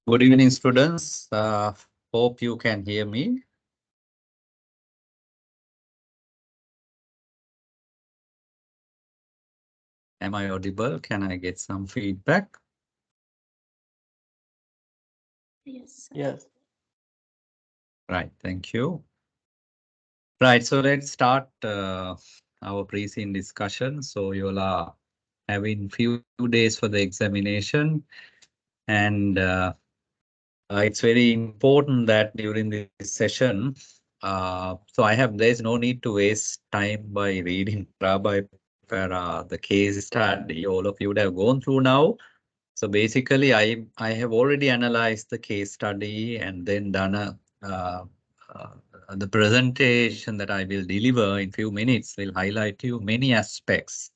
Good evening, students. Hope you can hear me. Am I audible? Can I get some feedback? Yes. Yes. Right, thank you. Right, so let's start our pre-scene discussion. So you all are having few days for the examination, and it's very important that during this session, there's no need to waste time by reading para by para the case study. All of you would have gone through now. So basically, I have already analyzed the case study and then done uh, uh, the presentation that I will deliver in few minutes will highlight you many aspects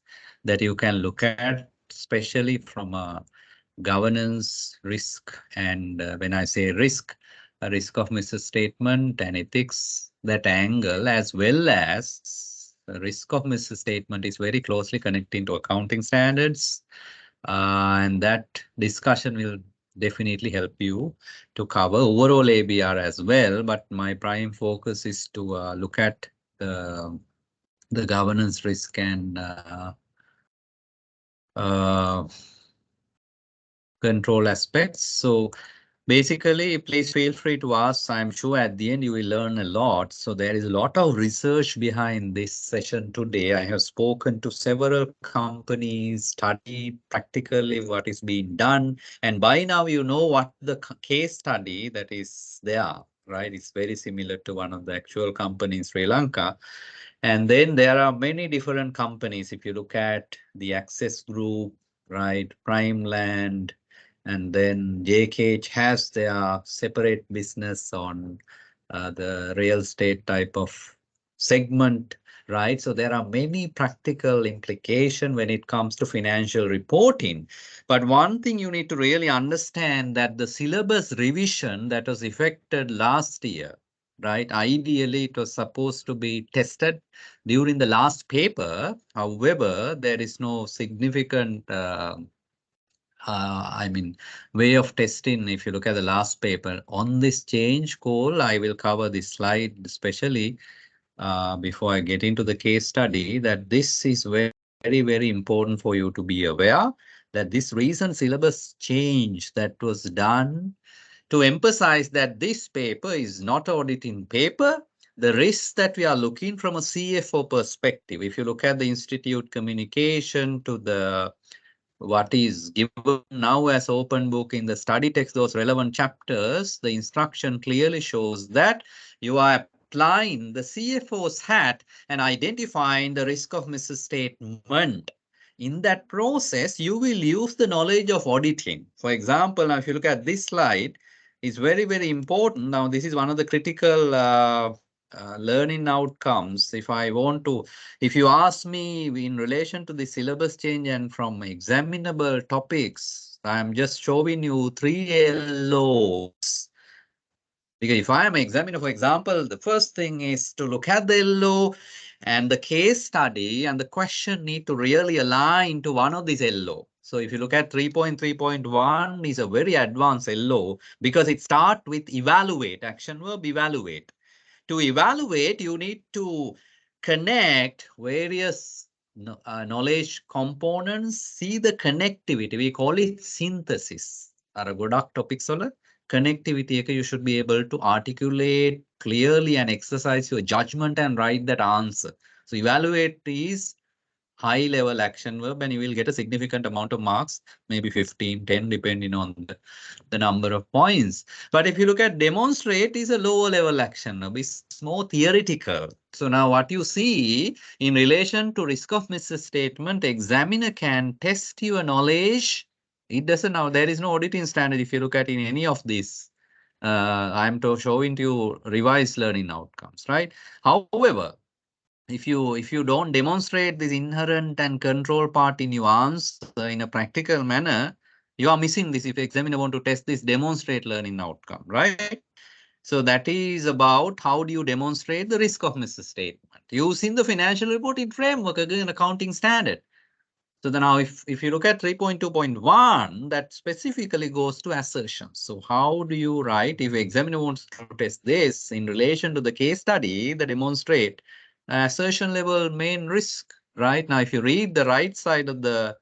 that you can look at, especially from a governance risk. And when I say risk, a risk of misstatement and ethics, that angle, as well as the risk of misstatement is very closely connecting to accounting standards. And that discussion will definitely help you to cover overall ABR as well. But my prime focus is to look at the governance risk and uh, control aspects. So basically, please feel free to ask. I'm sure at the end you will learn a lot. So there is a lot of research behind this session today. I have spoken to several companies, studied practically what is being done. And by now you know what the case study that is there, right? It's very similar to one of the actual companies in Sri Lanka. And then there are many different companies. If you look at the Access Group, right, Prime Land, and then JKH has their separate business on the real estate type of segment, right? So there are many practical implications when it comes to financial reporting. But one thing you need to really understand that the syllabus revision that was effected last year, right? Ideally, it was supposed to be tested during the last paper. However, there is no significant I mean, way of testing. If you look at the last paper on this change call, I will cover this slide, especially before I get into the case study, that this is very, very important for you to be aware that this recent syllabus change that was done to emphasize that this paper is not auditing paper. The risks that we are looking from a CFO perspective, if you look at the institute communication to the what is given now as open book in the study text, those relevant chapters, the instruction clearly shows that you are applying the CFO's hat and identifying the risk of misstatement. In that process, you will use the knowledge of auditing. For example, now if you look at this slide, it's very, very important. Now, this is one of the critical learning outcomes. If you ask me in relation to the syllabus change and from examinable topics, I'm just showing you 3 LOs. Because if I am an examiner, for example, the first thing is to look at the LO and the case study and the question need to really align to one of these LO. So if you look at 3.3.1 is a very advanced LO because it starts with evaluate, action verb evaluate. To evaluate, you need to connect various knowledge components, see the connectivity. We call it synthesis. Are a good topics connectivity, you should be able to articulate clearly and exercise your judgment and write that answer. So evaluate is high level action verb and you will get a significant amount of marks, maybe 15, 10, depending on the number of points. But if you look at demonstrate is a lower level action verb, it's more theoretical. So now what you see in relation to risk of misstatement, examiner can test your knowledge. It doesn't now, there is no auditing standard if you look at in any of these. I'm showing to you revised learning outcomes, right? However, if you don't demonstrate this inherent and control part in your answer in a practical manner, you are missing this. If examiner want to test this demonstrate learning outcome, right? So that is about how do you demonstrate the risk of misstatement using the financial reporting framework, again accounting standard. So then now if you look at 3.2.1, that specifically goes to assertions. So how do you write if examiner wants to test this in relation to the case study that demonstrate assertion level main risk, right? Now, if you read the right side of the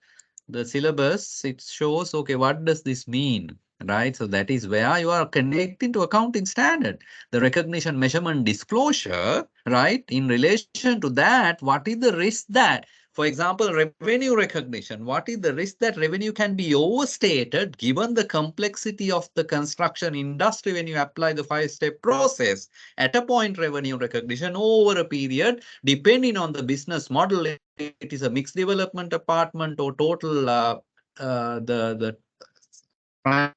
syllabus, it shows, okay, what does this mean? Right. So that is where you are connecting to accounting standard, the recognition, measurement, disclosure, right? In relation to that, what is the risk that, for example, revenue recognition, what is the risk that revenue can be overstated given the complexity of the construction industry when you apply the 5-step process at a point revenue recognition over a period, depending on the business model, it is a mixed development apartment or total the prime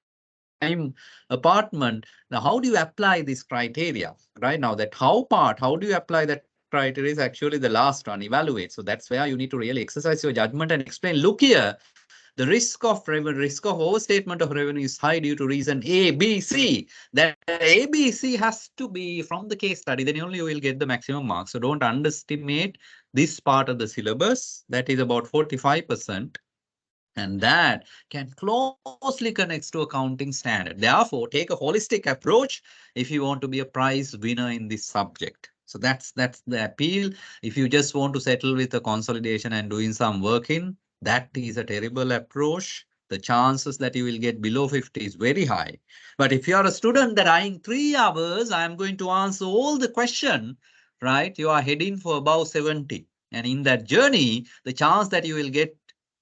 apartment. Now, how do you apply this criteria? Right now, that how do you apply that criteria is actually the last one, evaluate. So that's where you need to really exercise your judgment and explain, look here, the risk of overstatement of revenue is high due to reason A, B, C. That A, B, C has to be from the case study, then only you will get the maximum marks. So don't underestimate this part of the syllabus. That is about 45%. And that can closely connect to accounting standard. Therefore, take a holistic approach if you want to be a prize winner in this subject. So that's the appeal. If you just want to settle with the consolidation and doing some work in, that is a terrible approach. The chances that you will get below 50 is very high. But if you are a student that in 3 hours, I am going to answer all the question, right? You are heading for above 70. And in that journey, the chance that you will get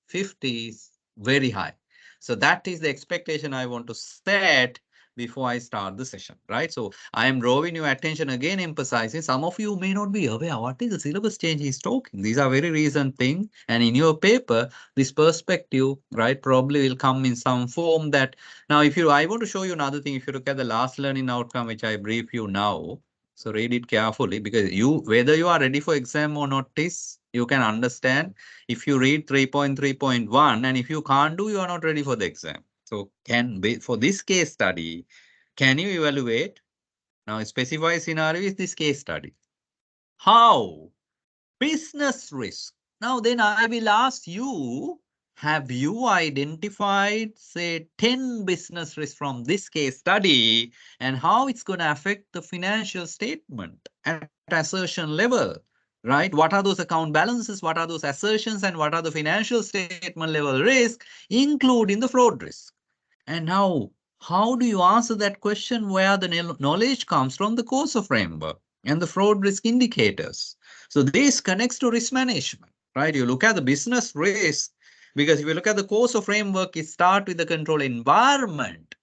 50 is very high. So that is the expectation I want to set before I start the session, right? So I am drawing your attention again, emphasizing some of you may not be aware what is the syllabus change he's talking. These are very recent things. And in your paper, this perspective, right, probably will come in some form that now I want to show you another thing. If you look at the last learning outcome, which I brief you now, so read it carefully because whether you are ready for exam or not is, you can understand if you read 3.3.1 and if you can't do, you are not ready for the exam. So for this case study, can you evaluate? Now specify scenario is this case study. How? Business risk. Now then I will ask you, have you identified, say, 10 business risks from this case study and how it's going to affect the financial statement at assertion level, right? What are those account balances? What are those assertions? And what are the financial statement level risk, including the fraud risk? And now, how do you answer that question where the knowledge comes from the COSO framework and the fraud risk indicators? So this connects to risk management, right? You look at the business risk, because if you look at the COSO framework, it starts with the control environment.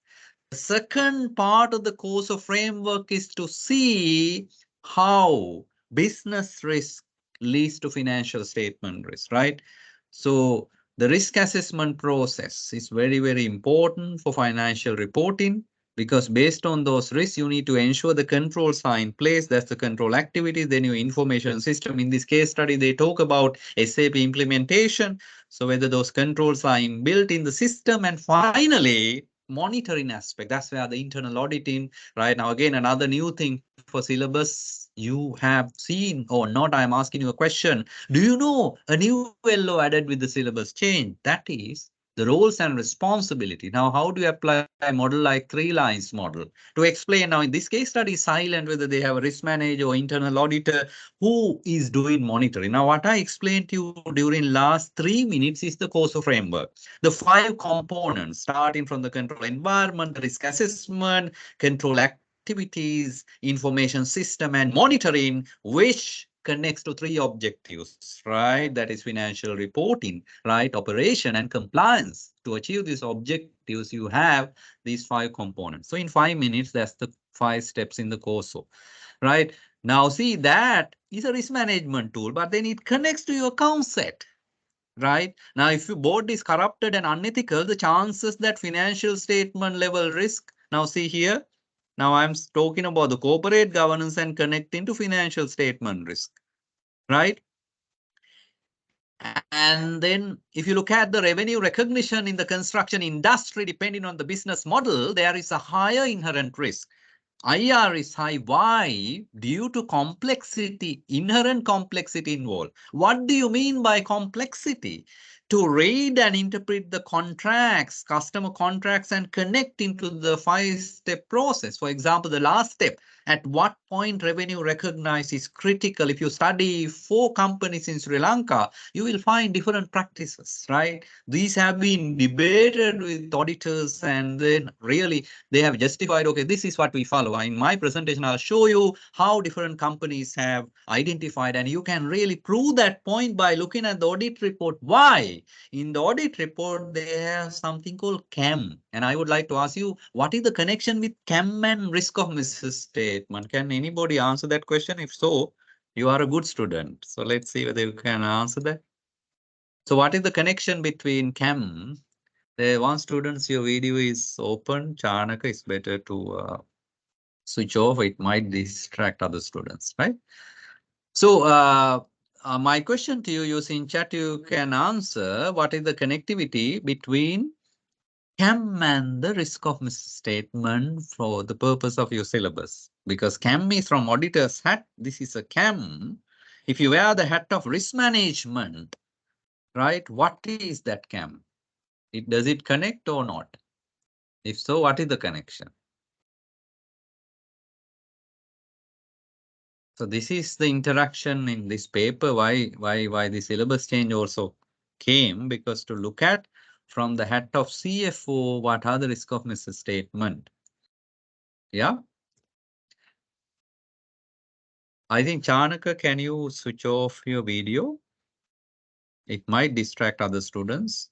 The second part of the COSO framework is to see how business risk leads to financial statement risk, right? So the risk assessment process is very, very important for financial reporting because based on those risks, you need to ensure the controls are in place. That's the control activities. Then your information system. In this case study, they talk about SAP implementation. So whether those controls are inbuilt in the system, and finally, monitoring aspect. That's where the internal auditing, right? Now, again, another new thing for syllabus you have seen or not, I'm asking you a question. Do you know a new LO added with the syllabus change? That is the roles and responsibility. Now, how do you apply a model like 3 lines model to explain? Now, in this case study, silent whether they have a risk manager or internal auditor who is doing monitoring. Now, what I explained to you during last 3 minutes is the COSO framework. The 5 components starting from the control environment, risk assessment, control activities, information system, and monitoring, which connects to 3 objectives, right? That is financial reporting, right? Operation and compliance. To achieve these objectives, you have these 5 components. So in 5 minutes, that's the 5 steps in the COSO, right? Now, see, that is a risk management tool, but then it connects to your account set. Right now, if your board is corrupted and unethical, the chances that financial statement level risk. Now, see here. Now, I'm talking about the corporate governance and connecting to financial statement risk, right? And then if you look at the revenue recognition in the construction industry, depending on the business model, there is a higher inherent risk. IR is high. Why? Due to complexity, inherent complexity involved. What do you mean by complexity? to read and interpret the contracts, customer contracts, and connect into the 5-step process. For example, the last step, at what point revenue recognize is critical. If you study 4 companies in Sri Lanka, you will find different practices, right? These have been debated with auditors, and then really they have justified, okay, this is what we follow. In my presentation, I'll show you how different companies have identified, and you can really prove that point by looking at the audit report. Why? In the audit report, they have something called CAM. And I would like to ask you, what is the connection with CAM and risk of misstatement? Can anybody answer that question? If so, you are a good student. So let's see whether you can answer that. So what is the connection between CAM? One students, your video is open. Chanaka, it's better to switch off. It might distract other students, right? So my question to you, using chat, you can answer what is the connectivity between CAM and the risk of misstatement for the purpose of your syllabus. Because CAM is from auditor's hat. This is a CAM. If you wear the hat of risk management, right? What is that CAM? Does it connect or not? If so, what is the connection? So this is the interaction in this paper, why the syllabus change also came, because to look at from the hat of CFO, what are the risk of misstatement? Yeah. I think Chanaka, can you switch off your video? It might distract other students.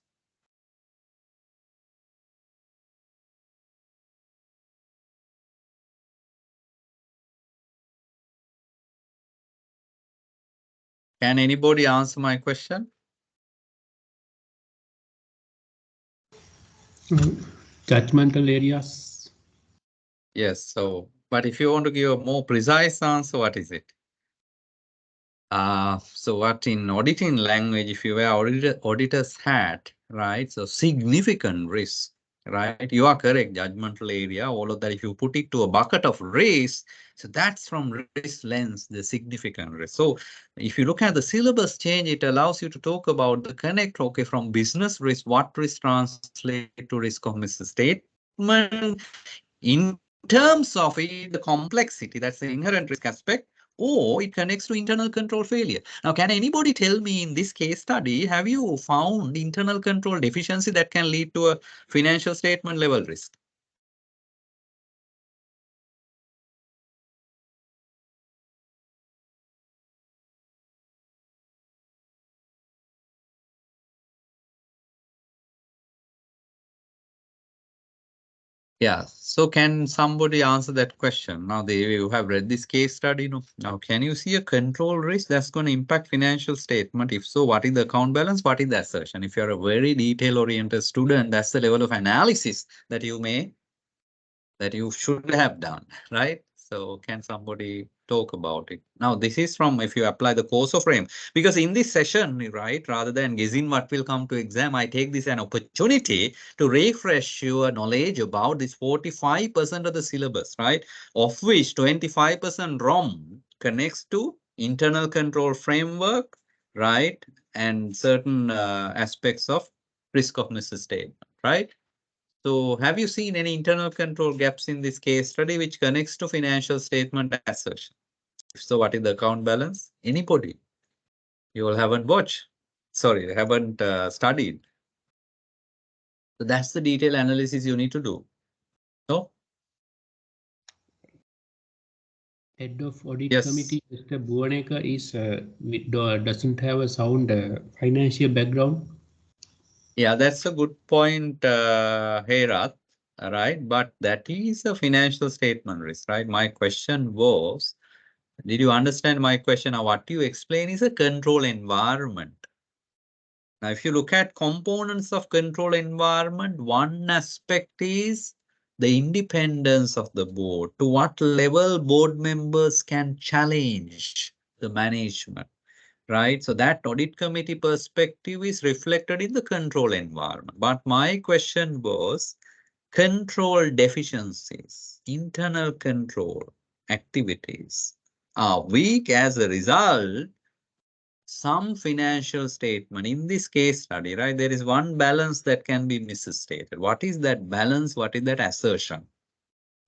Can anybody answer my question? Judgmental areas. Yes. So, but if you want to give a more precise answer, what is it? So what in auditing language, if you wear auditor's hat, right? So significant risk, right? You are correct, judgmental area, all of that. If you put it to a bucket of risk, so that's from risk lens, the significant risk. So if you look at the syllabus change, it allows you to talk about the connect, okay, from business risk, what risk translate to risk of misstatement in terms of the complexity, that's the inherent risk aspect, or it connects to internal control failure. Now, can anybody tell me in this case study, have you found internal control deficiency that can lead to a financial statement level risk? Yeah, so can somebody answer that question? Now, you have read this case study. No? Now, can you see a control risk that's going to impact financial statement? If so, what is the account balance? What is the assertion? If you're a very detail-oriented student, that's the level of analysis that you should have done, right? So can somebody talk about it? Now, this is from if you apply the COSO frame, because in this session, right, rather than guessing what will come to exam, I take this an opportunity to refresh your knowledge about this 45% of the syllabus, right? Of which 25% ROM connects to internal control framework, right? And certain aspects of risk of misstatement, right? So have you seen any internal control gaps in this case study which connects to financial statement assertion? If so, what is the account balance? Anybody? You all haven't watched. Sorry, haven't studied. So that's the detailed analysis you need to do. No? Head of audit Yes. committee, Mr. Bhuvanekar, doesn't have a sound financial background. Yeah, that's a good point, Heyrat. Right, but that is a financial statement risk, right? My question was, did you understand my question? Now, what you explain is a control environment. Now, if you look at components of control environment, one aspect is the independence of the board. To what level board members can challenge the management, right? So that audit committee perspective is reflected in the control environment. But my question was control deficiencies, internal control activities are weak as a result. some financial statement in this case study, right? There is one balance that can be misstated. What is that balance? What is that assertion?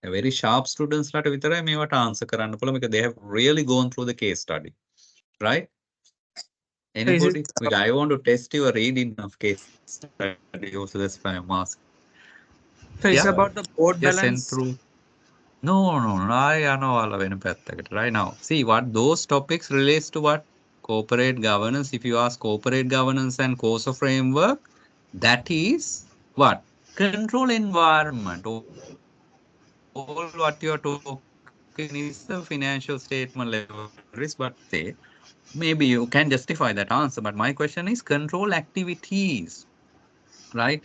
A very sharp students ලාට විතරයි මේවට answer කරන්න පුළුවන් because they have really gone through the case study, right? Anybody? I want to test your reading of case study also. That's why I'm asking. So it's Yeah. about the board Just send balance. through. No, I know all of it right now. See what those topics relates to what? Corporate governance. If you ask corporate governance and COSO framework, that is what? Control environment. All what you're talking is the financial statement level risk, but say maybe you can justify that answer. But my question is control activities, right?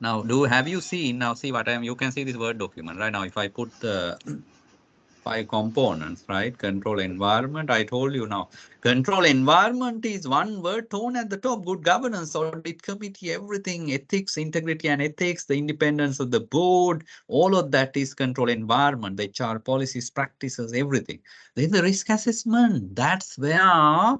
Now, have you seen now? See what you can see this Word document right now. If I put the 5 components, right? Control environment. I told you now. Control environment is one word, tone at the top. Good governance, audit committee, everything, ethics, integrity and ethics, the independence of the board, all of that is control environment. The HR policies, practices, everything. Then the risk assessment. That's where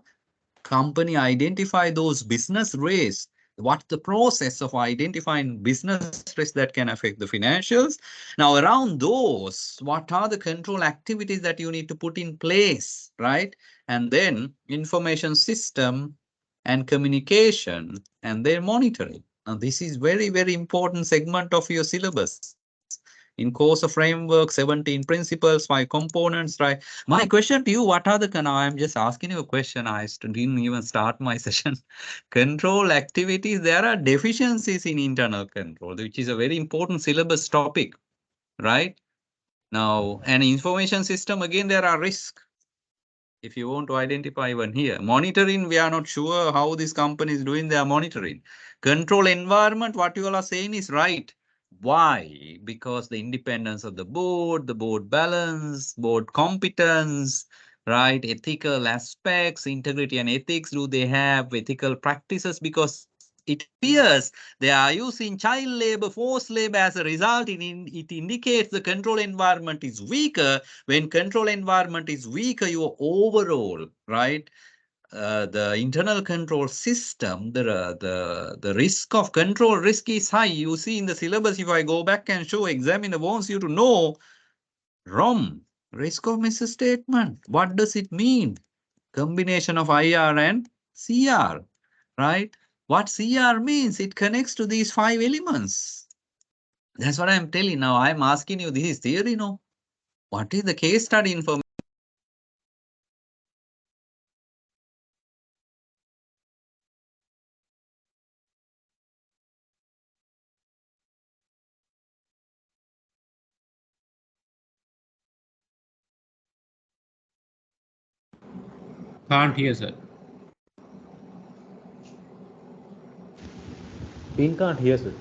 company identify those business risks. What's the process of identifying business risks that can affect the financials? Now, around those, what are the control activities that you need to put in place, right? And then information system and communication and their monitoring. Now, this is very, very important segment of your syllabus. In course of framework, 17 principles, 5 components, right? My question to you, what are the, now I'm just asking you a question. I didn't even start my session. Control activities, there are deficiencies in internal control, which is a very important syllabus topic, right? Now, an information system, again, there are risks. If you want to identify one here, monitoring, we are not sure how this company is doing their monitoring. Control environment, what you all are saying is right. Why? Because the independence of the board balance, board competence, right? Ethical aspects, integrity and ethics. Do they have ethical practices? Because it appears they are using child labor, forced labor as a result. It indicates the control environment is weaker. When control environment is weaker, your overall, right? The internal control system, the risk of control risk is high. You see in the syllabus, if I go back and show, examiner wants you to know ROM, risk of misstatement. What does it mean? Combination of IR and CR, right? What CR means, it connects to these 5 elements. That's what I'm telling now. I'm asking you, this is theory, no? What is the case study information? Can't hear, sir. Dean can't hear, sir.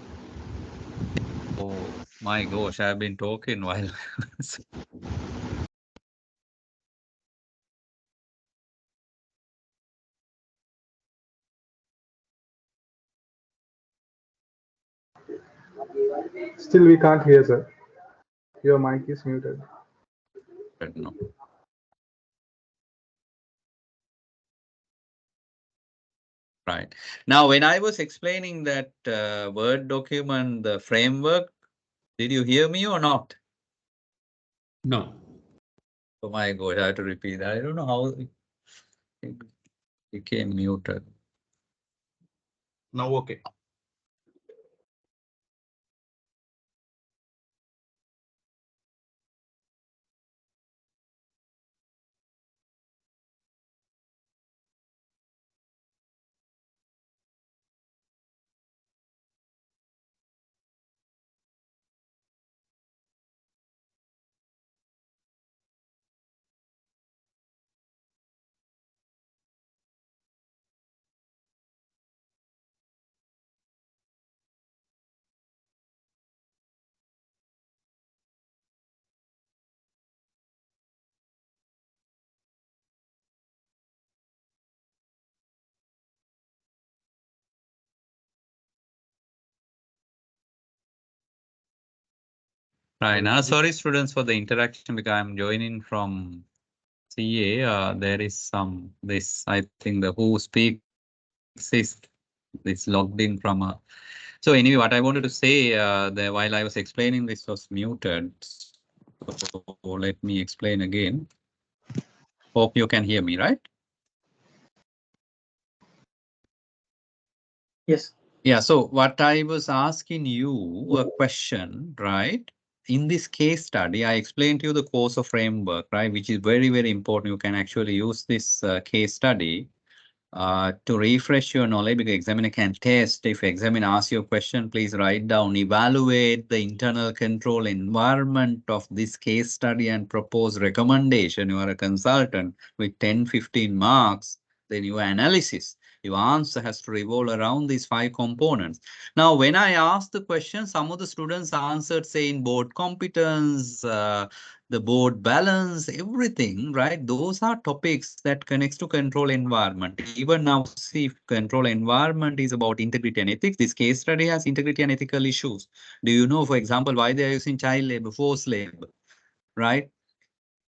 Oh my gosh, I've been talking while. Still, we can't hear, sir. Your mic is muted. No. Right. Now, when I was explaining that Word document, the framework, did you hear me or not? No. Oh my God, I have to repeat that. I don't know how it became muted. Now, okay. Right. Now, sorry, students, for the interaction because I'm joining from CA, there is some, this, I think the who speaks is this logged in from a. So anyway, what I wanted to say, while I was explaining, this was muted. So let me explain again. Hope you can hear me, right? Yes. Yeah, so what I was asking you a question, right? In this case study, I explained to you the course of framework, right? Which is very, very important. You can actually use this case study to refresh your knowledge, because examiner can test. If examiner asks you a question, please write down, evaluate the internal control environment of this case study and propose recommendation. You are a consultant with 10, 15 marks, then your analysis, your answer has to revolve around these 5 components. Now, when I asked the question, some of the students answered saying board competence, the board balance, everything, right? Those are topics that connects to control environment. Even now, see, if control environment is about integrity and ethics, this case study has integrity and ethical issues. Do you know, for example, why they are using child labor, forced labor, right?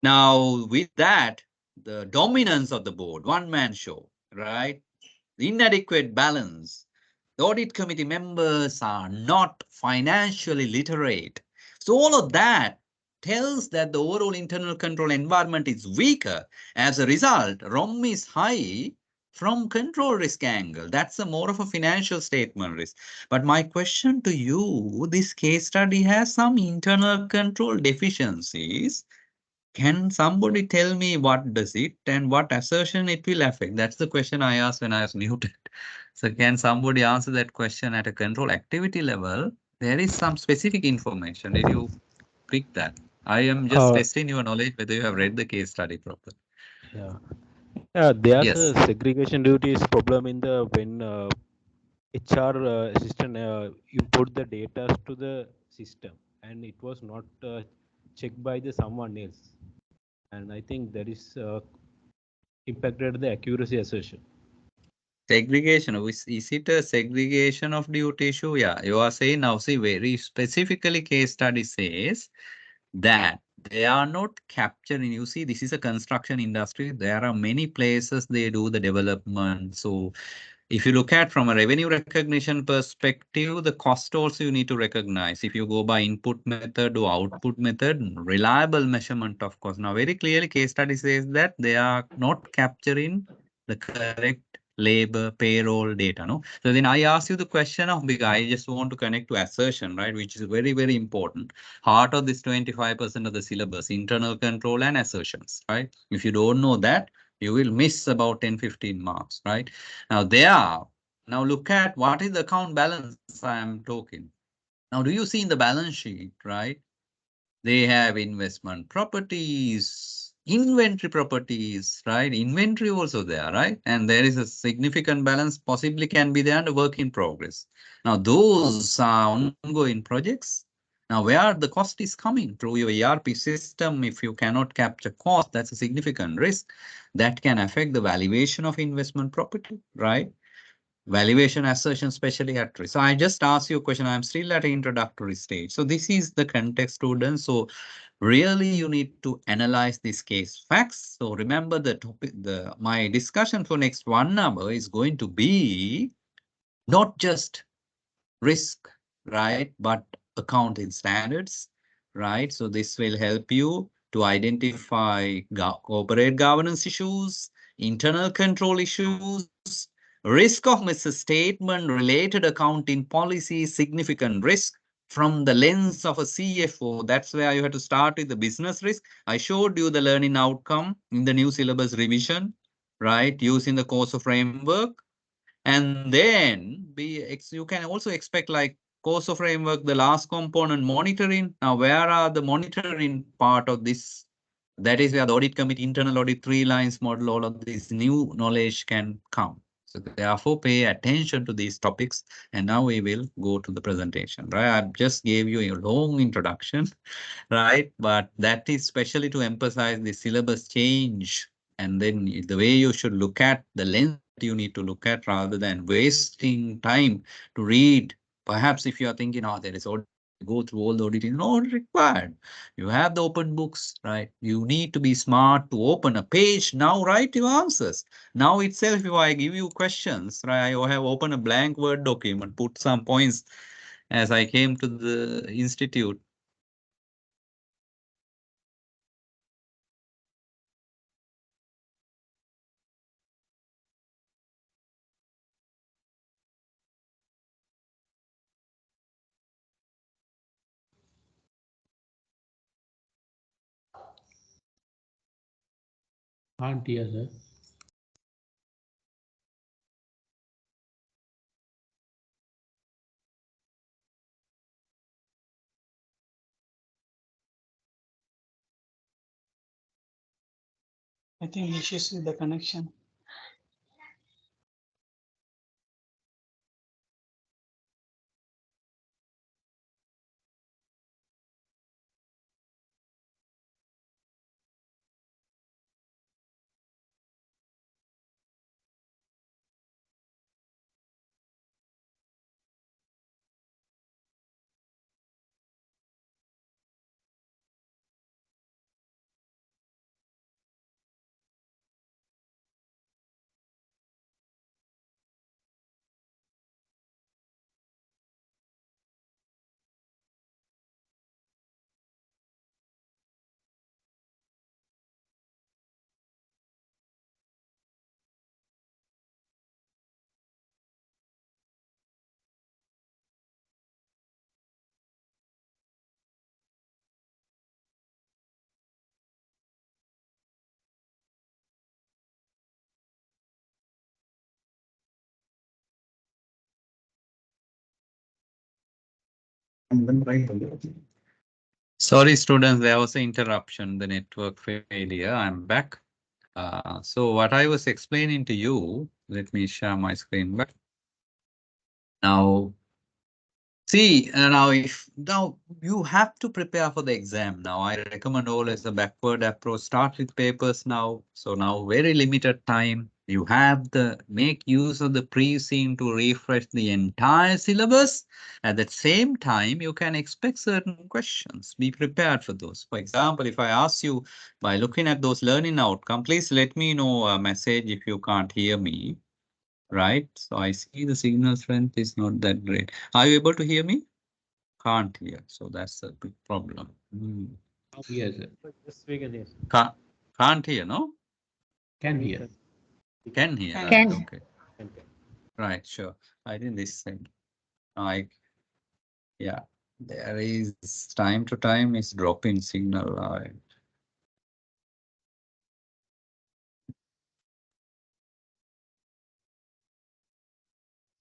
Now, with that, the dominance of the board, one-man show, right? The inadequate balance. The audit committee members are not financially literate. So all of that tells that the overall internal control environment is weaker. As a result, ROM is high from control risk angle. That's a more of a financial statement risk. But my question to you, this case study has some internal control deficiencies. Can somebody tell me what does it and what assertion it will affect? That's the question I asked when I was muted. So can somebody answer that question at a control activity level? There is some specific information. Did you pick that? I am just testing your knowledge whether you have read the case study properly. Yeah. There's Yes. a segregation duties problem in the when HR assistant input the data to the system, and it was not checked by the someone else, and I think that is impacted the accuracy assertion. Segregation, is it a segregation of duty issue? Yeah, you are saying now, see, very specifically case study says that they are not capturing. You see, this is a construction industry. There are many places they do the development. So if you look at from a revenue recognition perspective, the cost also you need to recognize. If you go by input method or output method, reliable measurement of cost. Now, very clearly case study says that they are not capturing the correct labor payroll data. No, so then I ask you the question of big. I just want to connect to assertion, right, which is very, very important. Heart of this 25% of the syllabus, internal control and assertions, right? If you don't know that, you will miss about 10, 15 marks, right? Now now look at what is the account balance I am talking. Now, do you see in the balance sheet, right? They have investment properties, inventory properties, right? Inventory also there, right? And there is a significant balance possibly can be there under work in progress. Now, those are ongoing projects. Now, where the cost is coming through your ERP system, if you cannot capture cost, that's a significant risk that can affect the valuation of investment property, right? Valuation assertion, especially at risk. So I just asked you a question. I'm still at an introductory stage. So this is the context, students. So really you need to analyze this case facts. So remember the topic, my discussion for next 1 hour is going to be not just risk, right, but accounting standards, right? So this will help you to identify corporate governance issues, internal control issues, risk of misstatement, related accounting policy, significant risk from the lens of a CFO. That's where you have to start with the business risk. I showed you the learning outcome in the new syllabus revision, right, using the course of framework. And then you can also expect like course of framework, the last component, monitoring. Now, where are the monitoring part of this? That is where the audit committee, internal audit, 3 lines model, all of this new knowledge can come. So therefore, pay attention to these topics. And now we will go to the presentation, right? I just gave you a long introduction, right? But that is especially to emphasize the syllabus change. And then the way you should look at the lens you need to look at rather than wasting time to read. Perhaps if you are thinking, oh, there is audit go through all the auditing, not required. You have the open books, right? You need to be smart to open a page. Now write your answers. Now itself, if I give you questions, right, I have opened a blank Word document, put some points as I came to the institute. Can't hear, sir. I think issues with the connection. Sorry, students, there was an interruption, the network failure. I'm back. So what I was explaining to you, let me share my screen back. Now, see, now you have to prepare for the exam. Now, I recommend always the backward approach. Start with papers now. So now very limited time. You have the make use of the pre-scene to refresh the entire syllabus. At the same time, you can expect certain questions. Be prepared for those. For example, if I ask you by looking at those learning outcome, please let me know a message if you can't hear me. Right? So I see the signal strength is not that great. Are you able to hear me? Can't hear. So that's a big problem. Yes, sir. Just we can hear. Can't hear, no? Can hear. Can hear. Can. Right? Can. Okay. Right, sure. I think this side. Yeah, there is time to time is dropping signal.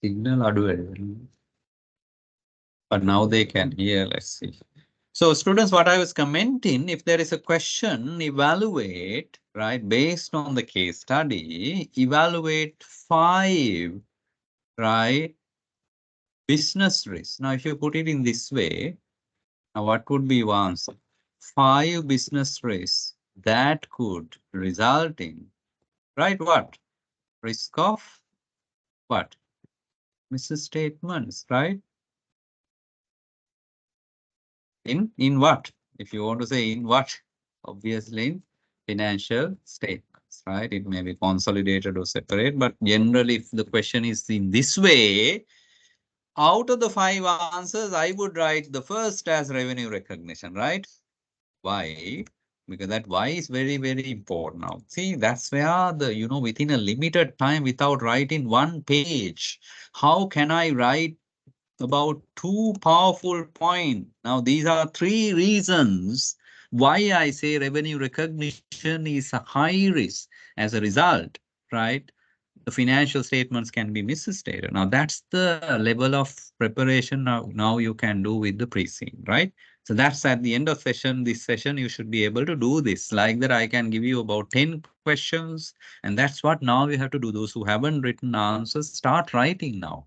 Signal adu. But now they can hear. Let's see. So students, what I was commenting, if there is a question, evaluate, right, based on the case study, evaluate 5, right, business risks. Now, if you put it in this way, now what would be your answer? 5 business risks that could result in, right, what? Risk of what? Misstatements, right? In what? If you want to say in what? Obviously in financial statements, right? It may be consolidated or separate, but generally if the question is in this way, out of the 5 answers, I would write the first as revenue recognition, right? Why? Because that why is very, very important now. See, that's where the, within a limited time without writing one page, how can I write about 2 powerful points? Now, these are 3 reasons why I say revenue recognition is a high risk. As a result, right? The financial statements can be misstated. Now, that's the level of preparation now you can do with the pre-scene, right? So that's at the end of this session, you should be able to do this. Like that, I can give you about 10 questions. And that's what now you have to do. Those who haven't written answers, start writing now.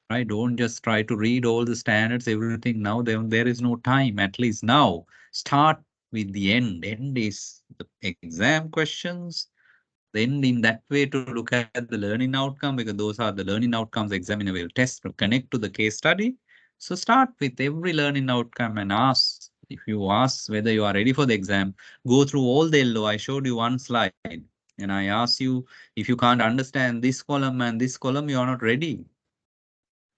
Right? Don't just try to read all the standards, everything now. There is no time, at least now. Start with the end. End is the exam questions. Then in that way to look at the learning outcome, because those are the learning outcomes examiner will test to connect to the case study. So start with every learning outcome and ask. If you ask whether you are ready for the exam, go through all the LO. I showed you one slide and I asked you, if you can't understand this column and this column, you are not ready.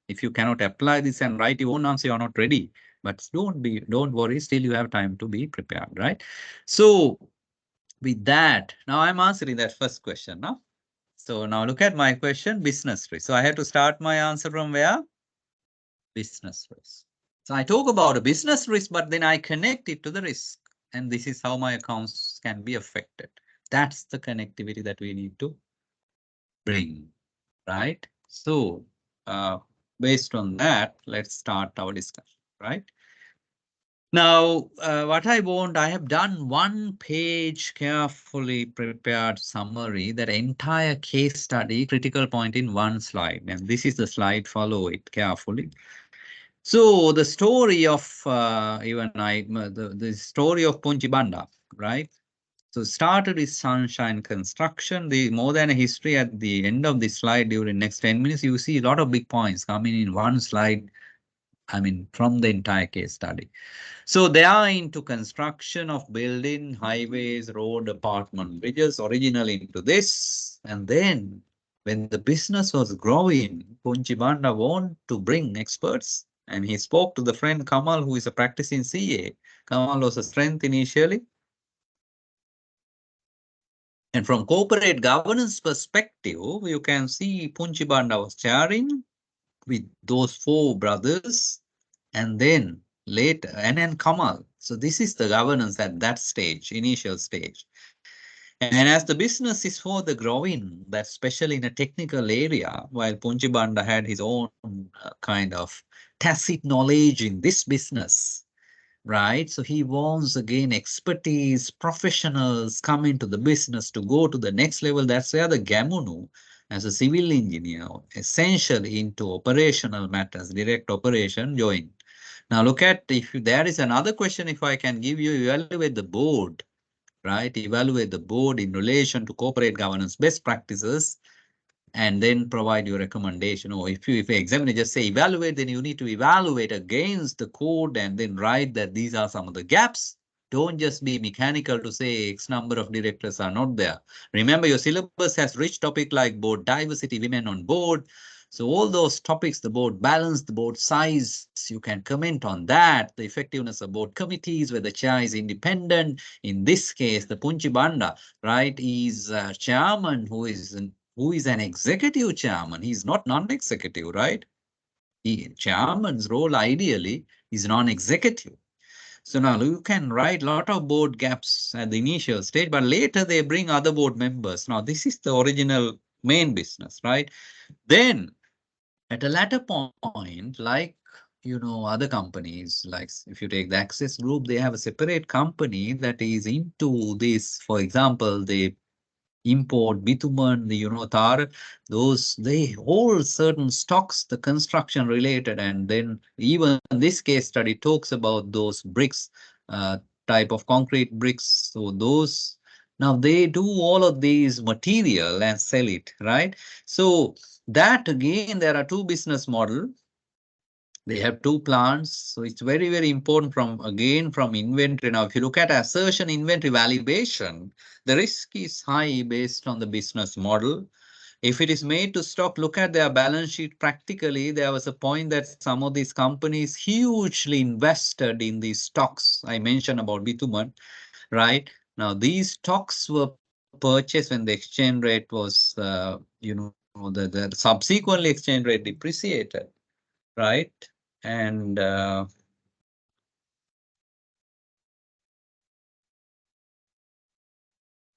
If you cannot apply this and write your own answer, you are not ready. But don't worry, still you have time to be prepared, right? So with that, now I'm answering that first question now. So now look at my question, business risk. So I have to start my answer from where? Business risk. So I talk about a business risk, but then I connect it to the risk. And this is how my accounts can be affected. That's the connectivity that we need to bring, right? So based on that, let's start our discussion, right? Now, what I want, I have done 1 page carefully prepared summary, that entire case study, critical point in 1 slide. And this is the slide, follow it carefully. So the story of the story of Punjibanda, right? So started with Sunshine Construction. The more than a history at the end of the slide during next 10 minutes, you see a lot of big points coming in 1 slide. I mean, from the entire case study. So they are into construction of building, highways, road, apartment, bridges, originally into this. And then when the business was growing, Punjibanda wanted to bring experts. And he spoke to the friend Kamal, who is a practicing CA. Kamal was a strength initially. And from corporate governance perspective, you can see Punjibanda was chairing with those 4 brothers, and then later, and then Kamal. So this is the governance at that stage, initial stage. And as the business is further growing, that especially in a technical area, while Punjibanda had his own kind of tacit knowledge in this business, right? So he wants again expertise, professionals come into the business to go to the next level. That's where the Gamunu, as a civil engineer, essentially into operational matters, direct operation, joined. Now look at, if there is another question, if I can give you, evaluate the board, right? Evaluate the board in relation to corporate governance best practices, and then provide your recommendation. Or if you examiner just say evaluate, then you need to evaluate against the code and then write that these are some of the gaps. Don't just be mechanical to say X number of directors are not there. Remember, your syllabus has rich topic like board diversity, women on board. So all those topics, the board balance, the board size, you can comment on that. The effectiveness of board committees, where the chair is independent. In this case, the Punjibanda, right, is chairman who is an executive chairman. He's not non-executive, right? Chairman's role ideally is non-executive. So now you can write a lot of board gaps at the initial stage, but later they bring other board members. Now this is the original main business, right? Then at a latter point, like, other companies, like if you take the Access Group, they have a separate company that is into this. For example, they import bitumen, tar, those, they hold certain stocks, the construction related. And then even this case study talks about those bricks, type of concrete bricks. So those, now they do all of these material and sell it, right? So that again, there are 2 business model. They have 2 plants. So it's very, very important from inventory. Now, if you look at assertion inventory valuation, the risk is high based on the business model. If it is made to stock, look at their balance sheet. Practically, there was a point that some of these companies hugely invested in these stocks. I mentioned about bitumen, right? Now, these stocks were purchased when the exchange rate was, the subsequently exchange rate depreciated, right? And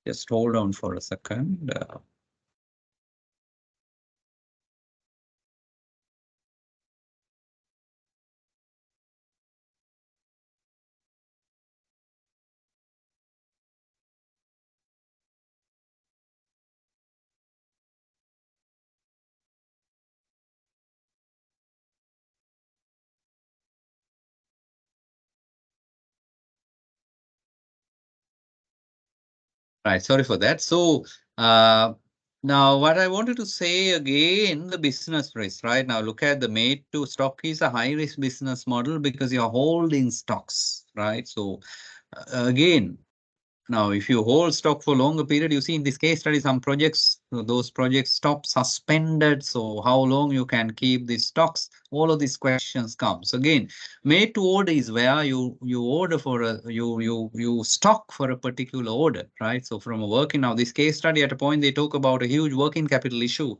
just hold on for a second. Right, sorry for that. So Now, what I wanted to say again, the business risk, right? Now, look at the made to stock is a high risk business model because you're holding stocks, right? So, again, now, if you hold stock for longer period, you see in this case study, some projects, those projects stop suspended. So how long you can keep these stocks? All of these questions comes. Again, made to order is where you order for a you stock for a particular order, right? So from a working now, this case study at a point they talk about a huge working capital issue.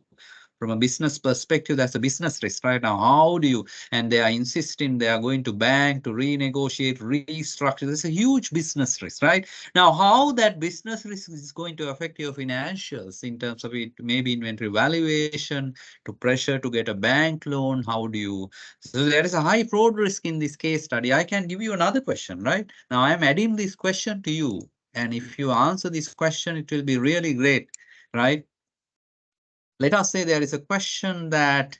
From a business perspective, that's a business risk right now. How do you, and they are insisting they are going to bank to renegotiate, restructure. This is a huge business risk, right? Now, how that business risk is going to affect your financials in terms of it, maybe inventory valuation, to pressure to get a bank loan. How do you, so there is a high fraud risk in this case study. I can give you another question, right? Now, I am adding this question to you. And if you answer this question, it will be really great, right? Let us say there is a question that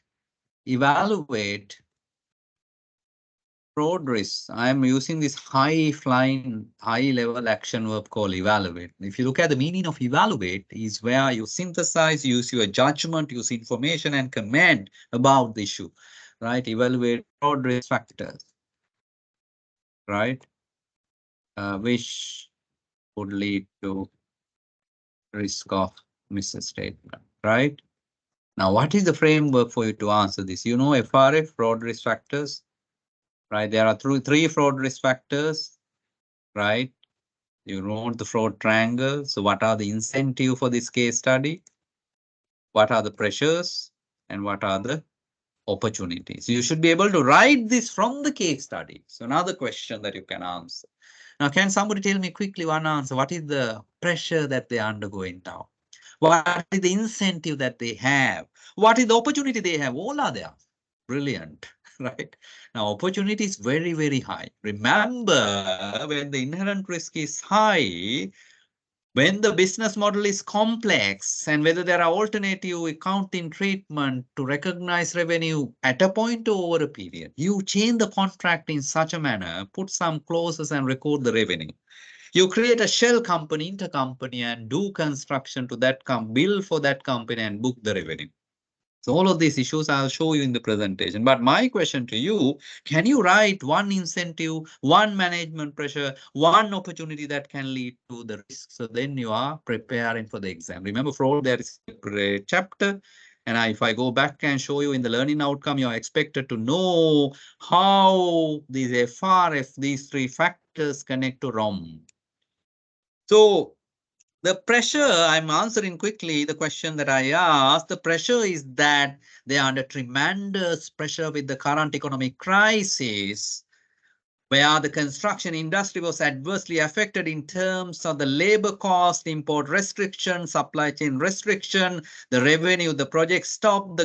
evaluate fraud risks. I am using this high flying, high level action verb called evaluate. If you look at the meaning of evaluate is where you synthesize, use your judgment, use information and comment about the issue, right? Evaluate fraud risk factors, right? Which would lead to risk of misstatement, right? Now, what is the framework for you to answer this? You know, FRF, fraud risk factors, right? There are three fraud risk factors, right? You know the fraud triangle. So what are the incentive for this case study? What are the pressures and what are the opportunities? You should be able to write this from the case study. So another question that you can answer. Now, can somebody tell me quickly one answer? What is the pressure that they are undergoing now? What is the incentive that they have? What is the opportunity they have? All are there. Brilliant, right? Now, opportunity is very, very high. Remember, when the inherent risk is high, when the business model is complex and whether there are alternative accounting treatment to recognize revenue at a point or over a period, you change the contract in such a manner, put some clauses and record the revenue. You create a shell company, intercompany, and do construction to that bill for that company and book the revenue. So all of these issues I'll show you in the presentation. But my question to you, can you write one incentive, one management pressure, one opportunity that can lead to the risk? So then you are preparing for the exam. Remember, fraud, there is a chapter. And if I go back and show you in the learning outcome, you are expected to know how these FRF, these three factors connect to ROM. So the pressure, I'm answering quickly the question that I asked. The pressure is that they are under tremendous pressure with the current economic crisis, where the construction industry was adversely affected in terms of the labor cost, import restriction, supply chain restriction, the revenue, the project stopped, the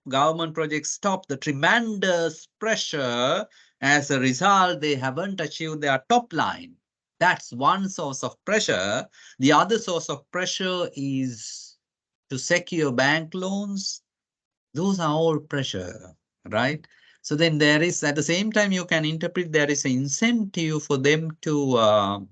government project stopped, the tremendous pressure. As a result, they haven't achieved their top line. That's one source of pressure. The other source of pressure is to secure bank loans. Those are all pressure, right? So then there is, at the same time, you can interpret there is an incentive for them to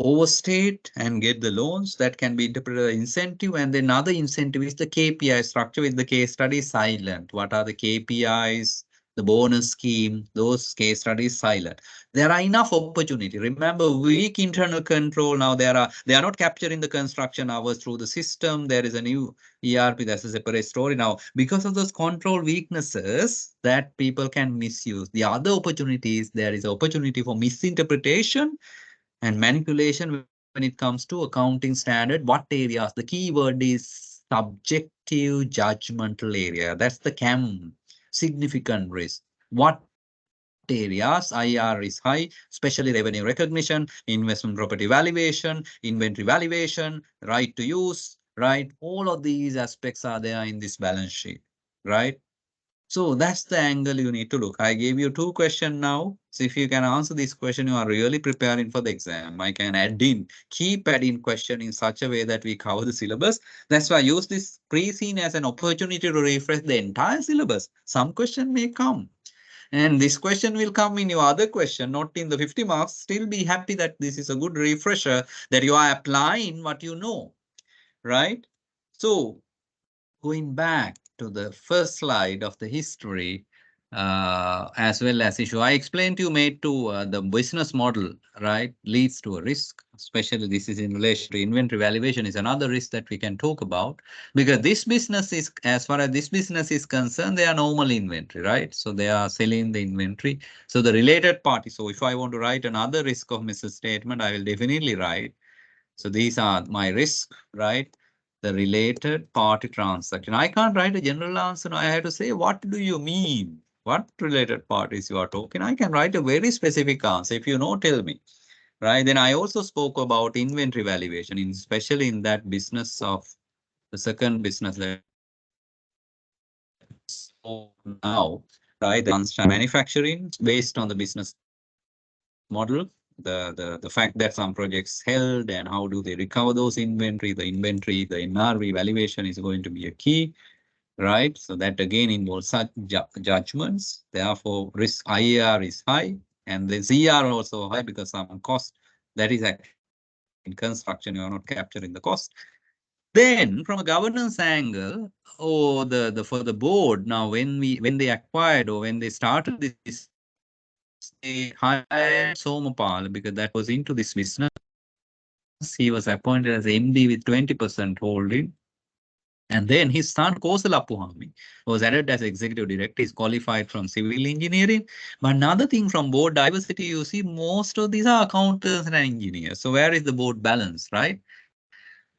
overstate and get the loans. That can be interpreted as incentive. And then another incentive is the KPI structure with the case study silent. What are the KPIs? The bonus scheme, those case studies silent. There are enough opportunity. Remember, weak internal control. Now they are not capturing the construction hours through the system. There is a new ERP. That's a separate story. Now, because of those control weaknesses that people can misuse. The other opportunities, there is opportunity for misinterpretation and manipulation when it comes to accounting standard. What areas? The key word is subjective judgmental area. That's the CAM. Significant risk. What areas? IR is high, especially revenue recognition, investment property valuation, inventory valuation, right to use, right? All of these aspects are there in this balance sheet, right? So that's the angle you need to look. I gave you two questions now. So if you can answer this question, you are really preparing for the exam. I can add in, keep adding question in such a way that we cover the syllabus. That's why I use this pre-scene as an opportunity to refresh the entire syllabus. Some question may come. And this question will come in your other question, not in the 50 marks. Still be happy that this is a good refresher that you are applying what you know, right? So going back to the first slide of the history, as well as issue, I explained to you made to the business model, right, leads to a risk, especially this is in relation to inventory valuation is another risk that we can talk about, because this business is, as far as this business is concerned, they are normal inventory, right? So they are selling the inventory. So the related party, so if I want to write another risk of misstatement, I will definitely write. So these are my risk, right? The related party transaction. I can't write a general answer. I have to say, what do you mean? What related parties you are talking? I can write a very specific answer. If you know, tell me, right? Then I also spoke about inventory valuation, especially in that business of the second business that now, right? The manufacturing based on the business model. The fact that some projects held and how do they recover those inventory, the NRV valuation is going to be a key, right? So that again involves such judgments. Therefore, risk IAR is high and the ZR also high because some cost that is actually in construction, you are not capturing the cost. Then from a governance angle, or for the board, now when they acquired or when they started this, they hired Somapal because that was into this business. He was appointed as MD with 20% holding. And then his son, Kosalapuhami, was added as executive director. He's qualified from civil engineering. But another thing from board diversity, you see, most of these are accountants and engineers. So where is the board balance, right?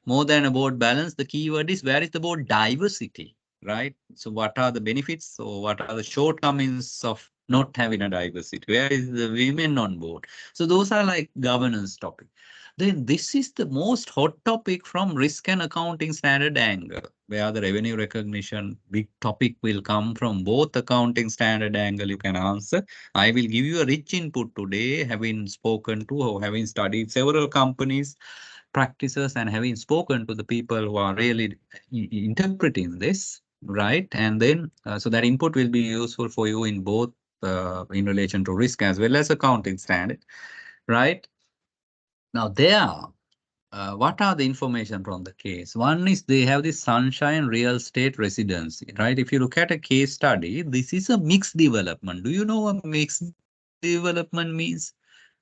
More than a board balance, the keyword is where is the board diversity, right? So what are the benefits or what are the shortcomings of not having a diversity? Where is the women on board? So those are like governance topic. Then this is the most hot topic from risk and accounting standard angle, where the revenue recognition big topic will come from both accounting standard angle you can answer. I will give you a rich input today, having spoken to or having studied several companies practices and having spoken to the people who are really interpreting this, right? And then so that input will be useful for you in both in relation to risk as well as accounting standard, right? Now what are the information from the case? One is they have this Sunshine Real Estate Residency, right? If you look at a case study, this is a mixed development. Do you know what mixed development means?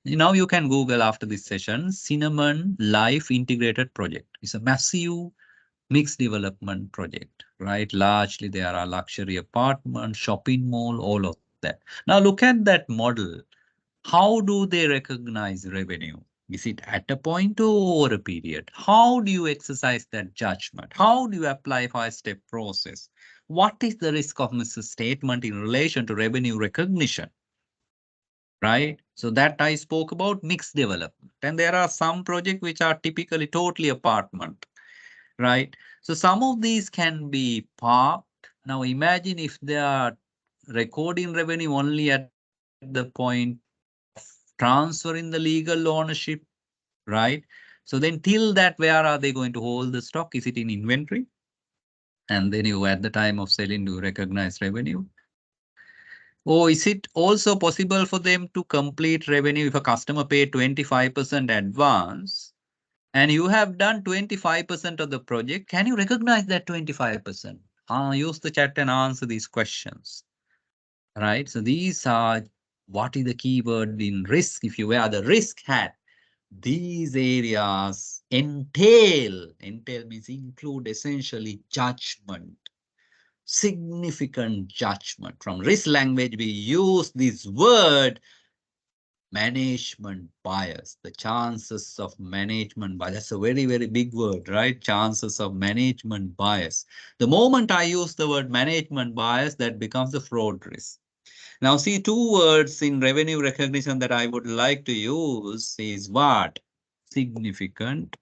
Now you can Google after this session, Cinnamon Life Integrated Project. It's a massive mixed development project, right? Largely there are luxury apartments, shopping mall, all of that. Now look at that model. How do they recognize revenue? Is it at a point or over a period? How do you exercise that judgment? How do you apply 5-step process? What is the risk of misstatement in relation to revenue recognition? Right? So that I spoke about mixed development. And there are some projects which are typically totally apartment, right? So some of these can be parked. Now imagine if they are recording revenue only at the point of transferring the legal ownership, right? So then till that, where are they going to hold the stock? Is it in inventory? And then you at the time of selling, do you recognize revenue? Or is it also possible for them to complete revenue if a customer paid 25% advance and you have done 25% of the project? Can you recognize that 25%? Use the chat and answer these questions. Right? So these are what is the keyword in risk. If you wear the risk hat, these areas entail means include essentially judgment. Significant judgment. From risk language, we use this word management bias, the chances of management bias. That's a very, very big word, right? Chances of management bias. The moment I use the word management bias, that becomes a fraud risk. Now see, two words in revenue recognition that I would like to use is what? Significant.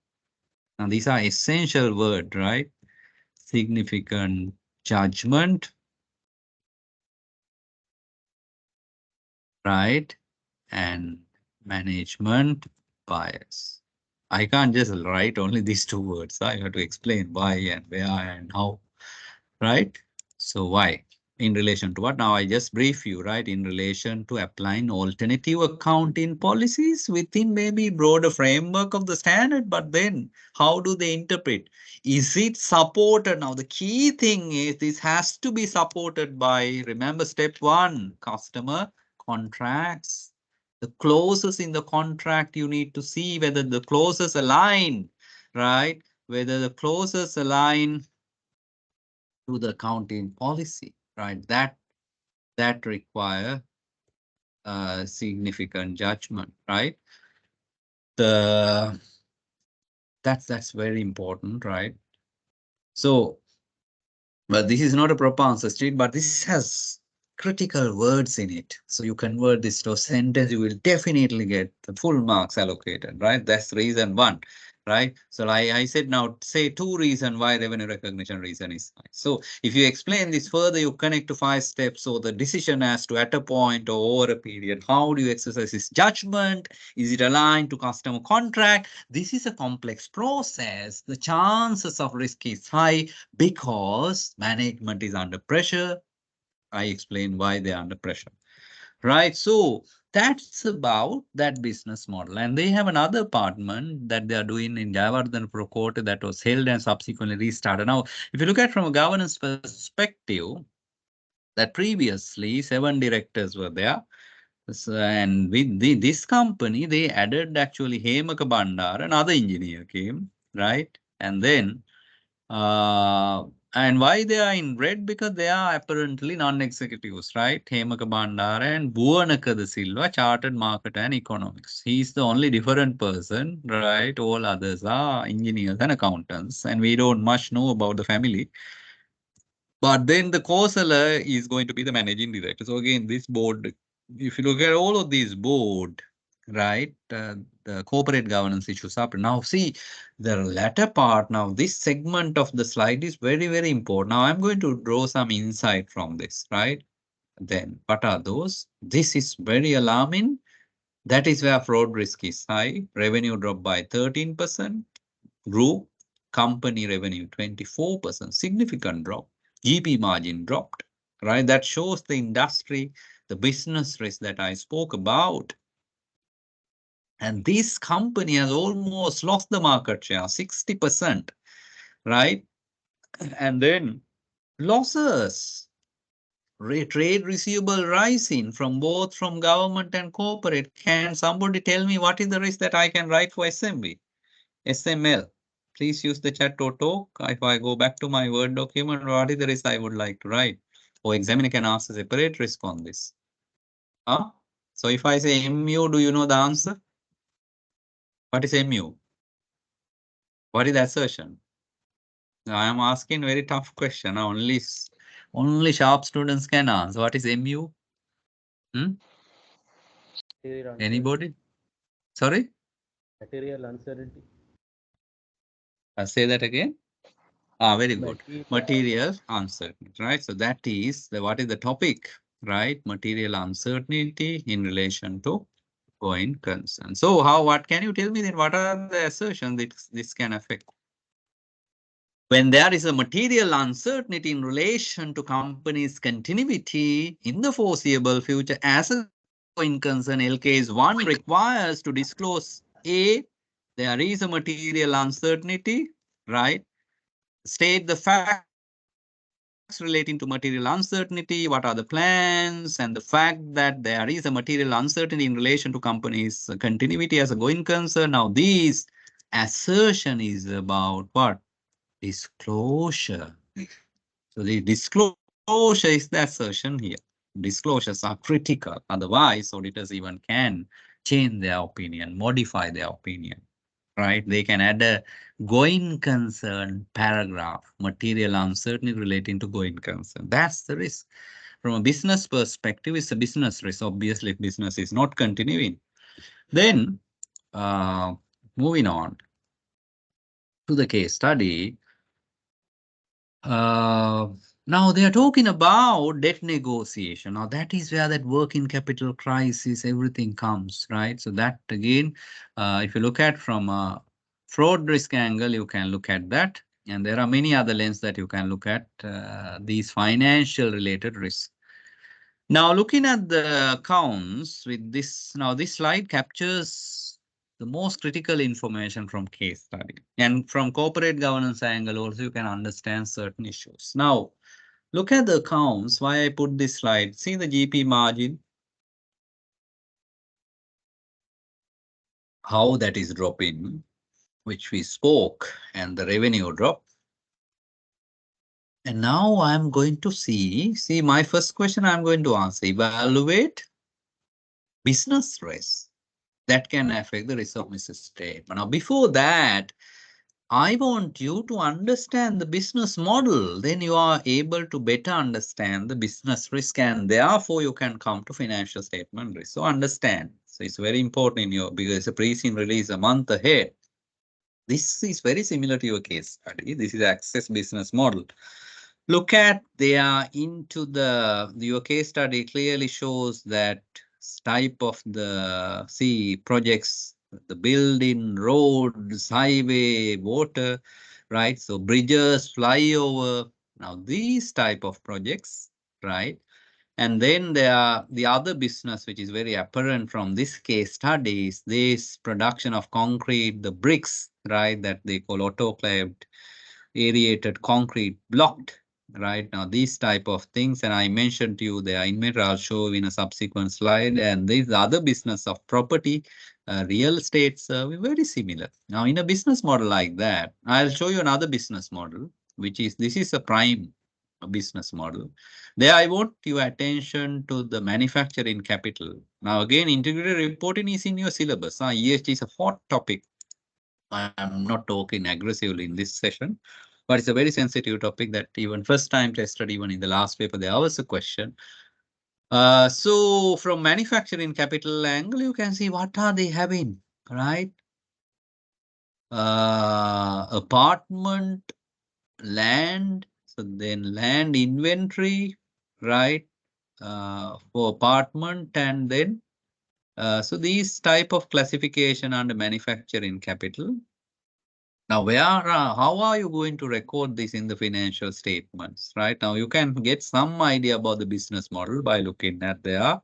Now these are essential words, right? Significant judgment. Right? And management bias. I can't just write only these two words. I have to explain why and where and how, right? So why? In relation to what? Now I just brief you, right? In relation to applying alternative accounting policies within maybe broader framework of the standard, but then how do they interpret? Is it supported? Now the key thing is this has to be supported by, remember step 1, customer contracts. The clauses in the contract, you need to see whether the clauses align, right? Whether the clauses align to the accounting policy, right? That require significant judgment, right? That's very important, right? So, but this is not a proper answer sheet, but this has critical words in it. So you convert this to a sentence, you will definitely get the full marks allocated, right? That's reason 1, right? So I said now say 2 reasons why revenue recognition reason is high. So if you explain this further, you connect to 5 steps. So the decision as to at a point or over a period, how do you exercise this judgment? Is it aligned to customer contract? This is a complex process. The chances of risk is high because management is under pressure. I explain why they're under pressure, right? So that's about that business model. And they have another apartment that they are doing in Jayawardhan Court that was held and subsequently restarted. Now, if you look at from a governance perspective, that previously 7 directors were there. So, and with this company, they added actually Hemaka Bandar, another engineer came, right? And then and why they are in red? Because they are apparently non-executives, right? Hemaka Bandara and Bhuvanaka De Silva, Chartered Market and Economics. He's the only different person, right? All others are engineers and accountants, and we don't much know about the family. But then the co-seller is going to be the managing director. So again, this board, if you look at all of these board, right, the corporate governance issues up. Now see the latter part. Now this segment of the slide is very, very important. Now I'm going to draw some insight from this, right? Then what are those? This is very alarming. That is where fraud risk is high. Revenue dropped by 13%. Group company revenue 24%, significant drop. GP margin dropped, right? That shows the industry, the business risk that I spoke about. And this company has almost lost the market share, 60%, right? And then losses, trade receivable rising from both from government and corporate. Can somebody tell me what is the risk that I can write for SMB, SML? Please use the chat or talk. If I go back to my Word document, what is the risk I would like to write? Or examiner can ask a separate risk on this. Huh? So if I say MU, do you know the answer? What is MU? What is the assertion? Now I am asking very tough question. Only sharp students can answer. What is MU? Anybody? Sorry? Material uncertainty. I'll say that again. Very good. Material uncertainty, right? So that is what is the topic, right? Material uncertainty in relation to going concern. So what can you tell me then? What are the assertions that this can affect? When there is a material uncertainty in relation to company's continuity in the foreseeable future as a going concern, LKS 1 requires to disclose A, there is a material uncertainty, right? State the facts relating to material uncertainty, what are the plans, and the fact that there is a material uncertainty in relation to company's continuity as a going concern. Now, this assertion is about what? Disclosure. So the disclosure is the assertion here. Disclosures are critical. Otherwise, auditors even can change their opinion, modify their opinion, right? They can add a going concern paragraph, material uncertainty relating to going concern. That's the risk. From a business perspective, it's a business risk. Obviously, if business is not continuing. Then, moving on to the case study. Now they are talking about debt negotiation. Now that is where that working capital crisis, everything comes, right? So that again, if you look at from a fraud risk angle, you can look at that. And there are many other lenses that you can look at these financial related risks. Now, looking at the accounts with this, now this slide captures the most critical information from case study. And from corporate governance angle also, you can understand certain issues. Now, look at the accounts, why I put this slide. See the GP margin, how that is dropping, which we spoke, and the revenue drop. And now I'm going to see my first question I'm going to answer, evaluate business risk that can affect the risk of misstatement. Now, before that, I want you to understand the business model. Then you are able to better understand the business risk, and therefore you can come to financial statement risk. So understand. So it's very important in your, because the pre-scene release a month ahead. This is very similar to your case study. This is Access business model. Look at, they are into your case study clearly shows that type of the projects, the building, roads, highway, water, right? So bridges, flyover. Now these type of projects, right? And then there are the other business, which is very apparent from this case studies, this production of concrete, the bricks, right? That they call autoclaved, aerated concrete blocked. Right now, these type of things, and I mentioned to you the inventory, I'll show in a subsequent slide. And these other business of property, real estate, very similar. Now, in a business model like that, I'll show you another business model, which is this is a prime business model. There, I want your attention to the manufacturing capital. Now, again, integrated reporting is in your syllabus. ESG is a hot topic. I'm not talking aggressively in this session, but it's a very sensitive topic that even first time tested, even in the last paper, there was a question. So from manufacturing capital angle, you can see what are they having, right? Apartment, land, so then land inventory, right? For apartment, and then so these type of classification under manufacturing capital. Now, how are you going to record this in the financial statements, right? Now, you can get some idea about the business model by looking at their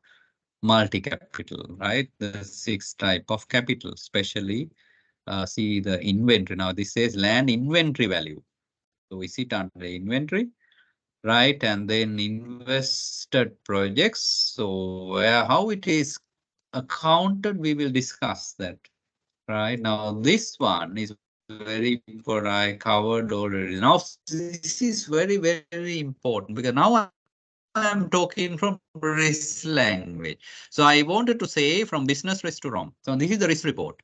multi-capital, right? The 6 type of capital, especially see the inventory. Now, this says land inventory value. So we sit under inventory, right? And then invested projects. So how it is accounted, we will discuss that, right? Now, this one is very important. I covered already. Now, this is very, very important because now I'm talking from risk language. So I wanted to say from business risk to wrong. So this is the risk report.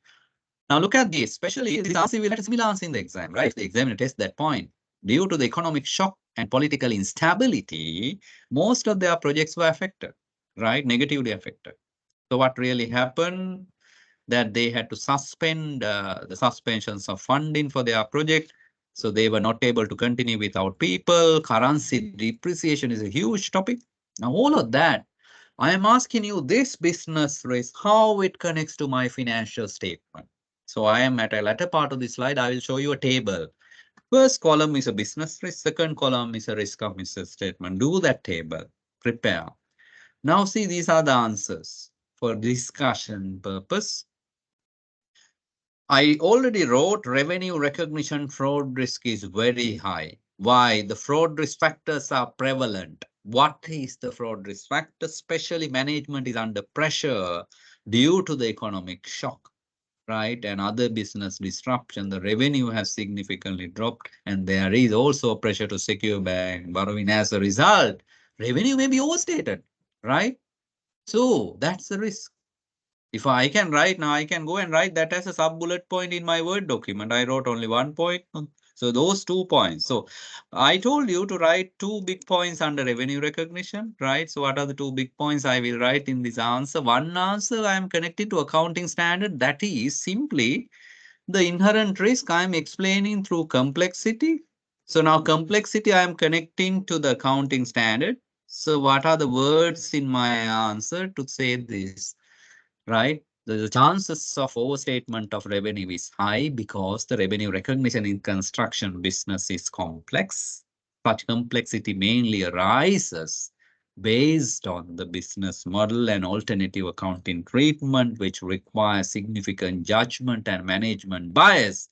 Now look at this, especially this answer will have similar answer in the exam, right? The examiner tests that point. Due to the economic shock and political instability, most of their projects were affected, right? Negatively affected. So what really happened? That they had to suspend the suspensions of funding for their project. So they were not able to continue without people. Currency depreciation is a huge topic. Now, all of that, I am asking you this business risk, how it connects to my financial statement. So I am at a latter part of the slide. I will show you a table. First column is a business risk. Second column is a risk of misstatement. Do that table. Prepare. Now see, these are the answers for discussion purpose. I already wrote revenue recognition fraud risk is very high. Why? The fraud risk factors are prevalent. What is the fraud risk factor? Especially management is under pressure due to the economic shock, right? And other business disruption. The revenue has significantly dropped, and there is also pressure to secure bank borrowing. As a result, revenue may be overstated, right? So that's the risk. If I can write now, I can go and write that as a sub bullet point in my Word document. I wrote only 1 point. So those 2 points. So I told you to write 2 big points under revenue recognition, right? So what are the 2 big points I will write in this answer? One answer I am connected to accounting standard. That is simply the inherent risk I am explaining through complexity. So now complexity I am connecting to the accounting standard. So what are the words in my answer to say this? Right? the chances of overstatement of revenue is high because the revenue recognition in construction business is complex. Such complexity mainly arises based on the business model and alternative accounting treatment, which requires significant judgment and management bias,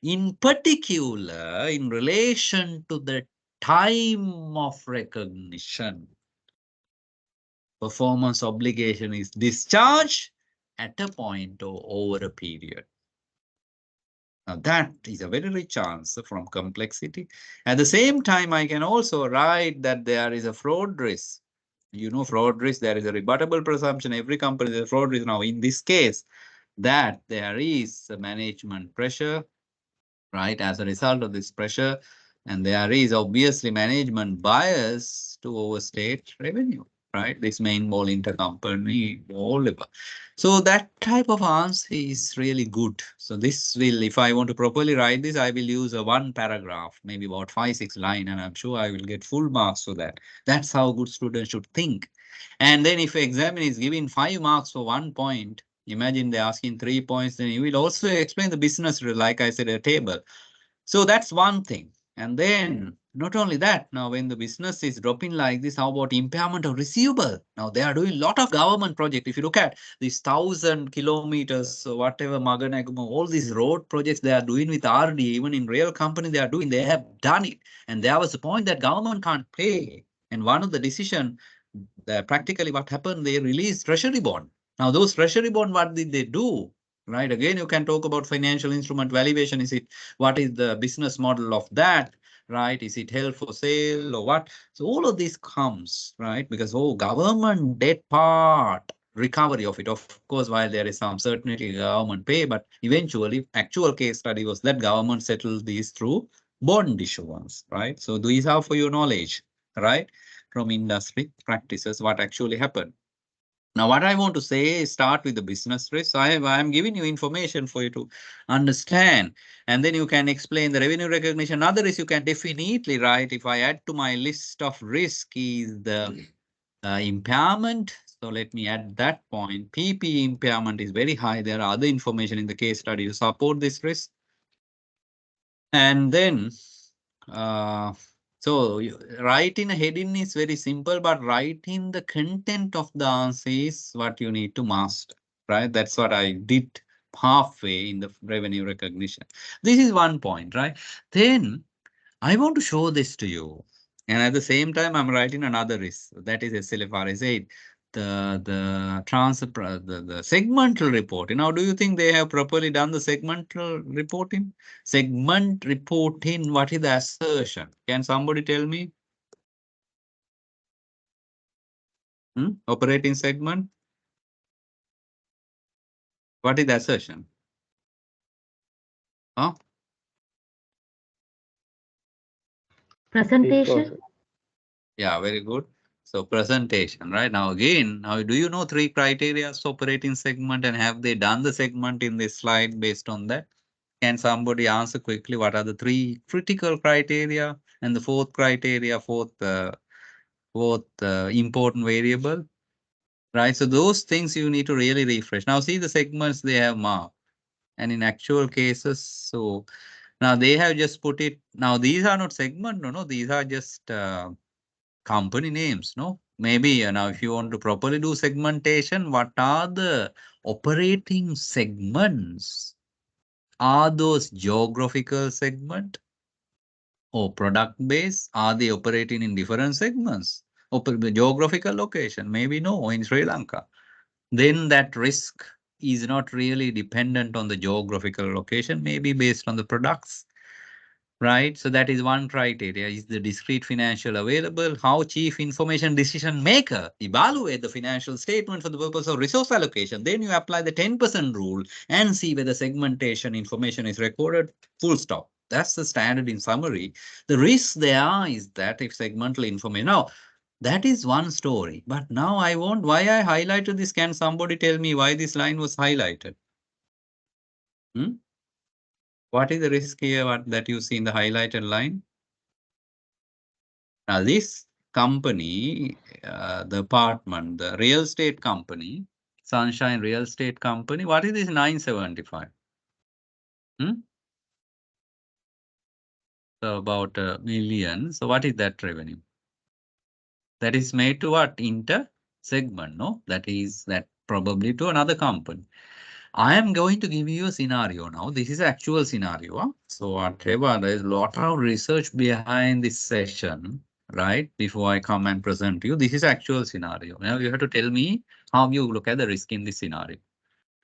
in particular in relation to the time of recognition. Performance obligation is discharged at a point or over a period. Now that is a very rich answer from complexity. At the same time, I can also write that there is a fraud risk. You know, fraud risk, there is a rebuttable presumption. Every company is a fraud risk. Now, in this case, that there is a management pressure, right, as a result of this pressure, and there is obviously management bias to overstate revenue, right? This may involve intercompany whatever. So that type of answer is really good. So this will, if I want to properly write this, I will use a one paragraph, maybe about 5-6 lines, and I'm sure I will get full marks for that. That's how good students should think. And then if examiner is giving 5 marks for 1 point, imagine they're asking 3 points, then you will also explain the business, like I said, a table. So that's one thing. And then not only that, now when the business is dropping like this, how about impairment of receivable? Now they are doing a lot of government project. If you look at these 1,000 kilometers, so whatever, Maganaguma, all these road projects they are doing with RD, even in real company they are doing, they have done it. And there was a point that government can't pay. And one of the decision, practically what happened, they released treasury bond. Now those treasury bond, what did they do? Right, again, you can talk about financial instrument valuation. Is it, what is the business model of that, right? Is it held for sale or what? So all of this comes, right, because government debt part, recovery of it, of course, while there is some certainty government pay, but eventually actual case study was that government settled these through bond issuance, right? So these are for your knowledge, right, from industry practices, what actually happened. Now, what I want to say is start with the business risk. I am giving you information for you to understand, and then you can explain the revenue recognition. Other risk you can definitely write. If I add to my list of risk is the impairment. So let me add that point. PP impairment is very high. There are other information in the case study to support this risk. And then, so writing a heading is very simple, but writing the content of the answer is what you need to master, right? That's what I did halfway in the revenue recognition. This is one point, right? Then I want to show this to you. And at the same time, I'm writing another risk. That is SLFRS 8. The segmental reporting. Now, do you think they have properly done the segmental reporting? Segment reporting, what is the assertion? Can somebody tell me? Operating segment? What is the assertion? Huh? Presentation. Yeah, very good. So presentation, right? Now again, now do you know 3 criteria of operating segment, and have they done the segment in this slide based on that? Can somebody answer quickly what are the 3 critical criteria and the 4th criteria, fourth important variable, right? So those things you need to really refresh. Now see the segments they have marked, and in actual cases, so now they have just put it. Now these are not segment, no, these are just company names, no? Maybe now if you want to properly do segmentation, what are the operating segments? Are those geographical segment or product base? Are they operating in different segments? Geographical location, maybe no, in Sri Lanka. Then that risk is not really dependent on the geographical location, maybe based on the products. Right, so that is one criteria. Is the discrete financial available? How chief information decision maker evaluate the financial statement for the purpose of resource allocation? Then you apply the 10% rule and see whether segmentation information is recorded. Full stop. That's the standard in summary. The risk there is that if segmental information. Now, that is one story. But now I want why I highlighted this. Can somebody tell me why this line was highlighted? What is the risk here that you see in the highlighted line? Now, this company, the apartment, the real estate company, Sunshine Real Estate Company. What is this 975? So about $1 million. So what is that revenue? That is made to what? Inter segment, no? That is that probably to another company. I am going to give you a scenario now. This is actual scenario. So whatever, there's a lot of research behind this session, right? Before I come and present to you, this is actual scenario. Now you have to tell me how you look at the risk in this scenario.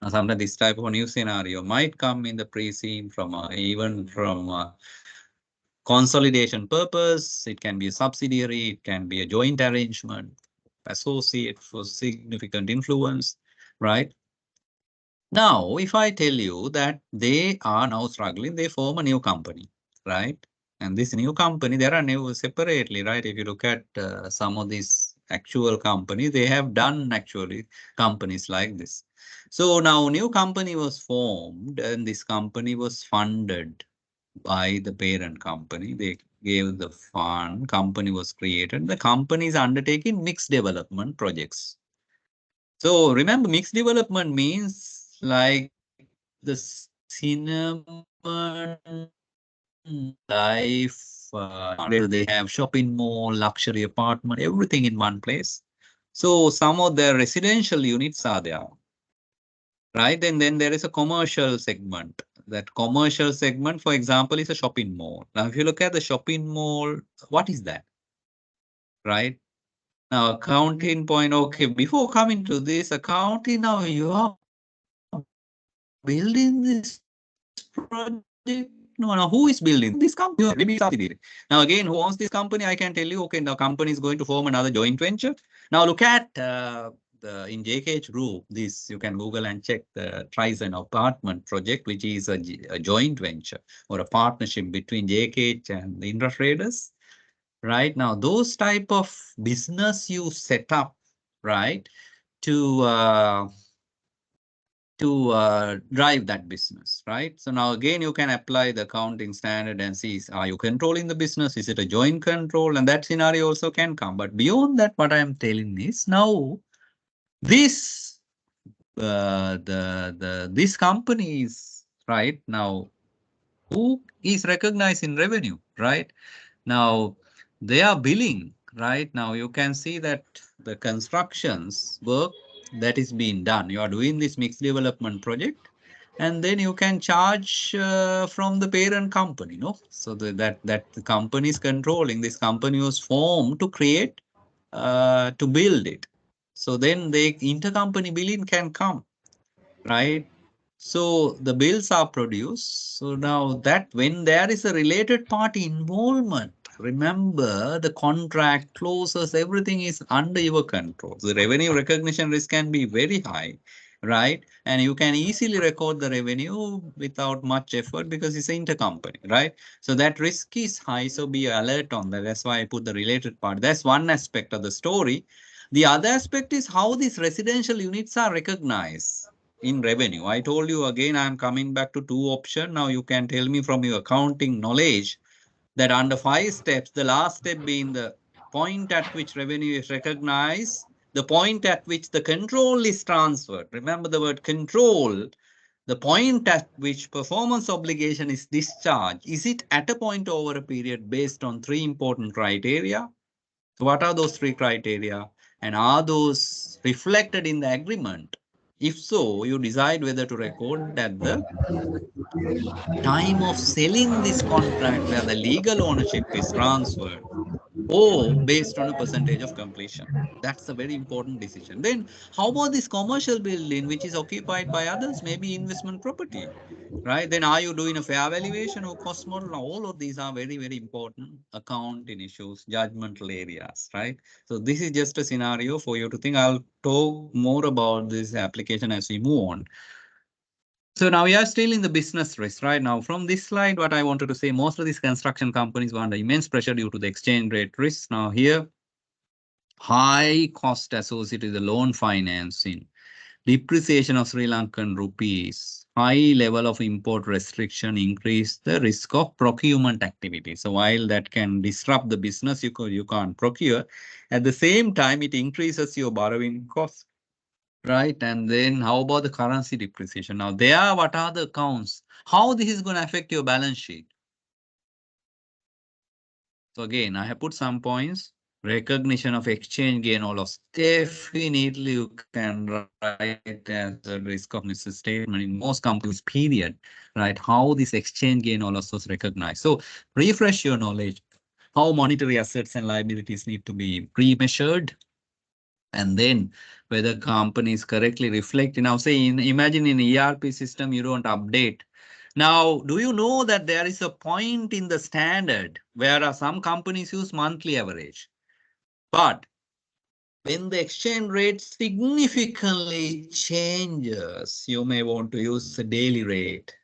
Now sometimes this type of new scenario might come in the pre-scene from even from consolidation purpose. It can be a subsidiary, it can be a joint arrangement, associate for significant influence, right? Now, if I tell you that they are now struggling, they form a new company, right? And this new company, there are new separately, right? If you look at some of these actual companies, they have done actually companies like this. So now new company was formed and this company was funded by the parent company. They gave the fund, company was created. The company is undertaking mixed development projects. So remember, mixed development means like the cinema life, they have shopping mall, luxury apartment, everything in one place. So some of the residential units are there, right? And then there is a commercial segment. That commercial segment, for example, is a shopping mall. Now, if you look at the shopping mall, what is that? Right? Now, accounting point, okay, before coming to this accounting, now you are building this project. No, who is building this company? Maybe subsidiary. Now, again, who owns this company? I can tell you, okay, the company is going to form another joint venture. Now, look at in JKH Group, this you can Google and check the Trizon apartment project, which is a joint venture or a partnership between JKH and the Indra Traders. Right now, those type of business you set up, right, to drive that business, right? So now again, you can apply the accounting standard and see, are you controlling the business? Is it a joint control? And that scenario also can come. But beyond that, what I am telling is now this this company is right now who is recognized in revenue, right? Now they are billing, right? Now you can see that the constructions work that is being done. You are doing this mixed development project, and then you can charge from the parent company, no? So that the company is controlling. This company was formed to create, to build it. So then the intercompany billing can come, right? So the bills are produced. So now that when there is a related party involvement, remember the contract clauses, everything is under your control. The revenue recognition risk can be very high, right? And you can easily record the revenue without much effort because it's an intercompany, right? So that risk is high. So be alert on that. That's why I put the related part. That's one aspect of the story. The other aspect is how these residential units are recognized in revenue. I told you again, I'm coming back to two options. Now you can tell me from your accounting knowledge that under 5 steps, the last step being the point at which revenue is recognized, the point at which the control is transferred. Remember the word control, the point at which performance obligation is discharged. Is it at a point over a period based on 3 important criteria? So what are those 3 criteria? And are those reflected in the agreement? If so, you decide whether to record at the time of selling this contract where the legal ownership is transferred or based on a percentage of completion. That's a very important decision. Then how about this commercial building which is occupied by others, maybe investment property, right? Then are you doing a fair valuation or cost model? Now, all of these are very, very important accounting issues, judgmental areas, right? So this is just a scenario for you to think. I'll talk more about this application as we move on. So now we are still in the business risk, right? Now from this slide, what I wanted to say, most of these construction companies were under immense pressure due to the exchange rate risk. Now here, high cost associated with the loan financing, depreciation of Sri Lankan rupees, high level of import restriction increase the risk of procurement activity. So while that can disrupt the business, you can't procure. At the same time, it increases your borrowing cost. right? And then how about the currency depreciation? Now there, what are the accounts? How this is going to affect your balance sheet? So again, I have put some points. Recognition of exchange gain or loss. Definitely you can write as a risk of misstatement in most companies, period. Right? How this exchange gain or loss was recognized. So refresh your knowledge. How monetary assets and liabilities need to be pre-measured. And then whether companies correctly reflect. Now say imagine in ERP system, you don't update. Now, do you know that there is a point in the standard where some companies use monthly average? But when the exchange rate significantly changes, you may want to use the daily rate.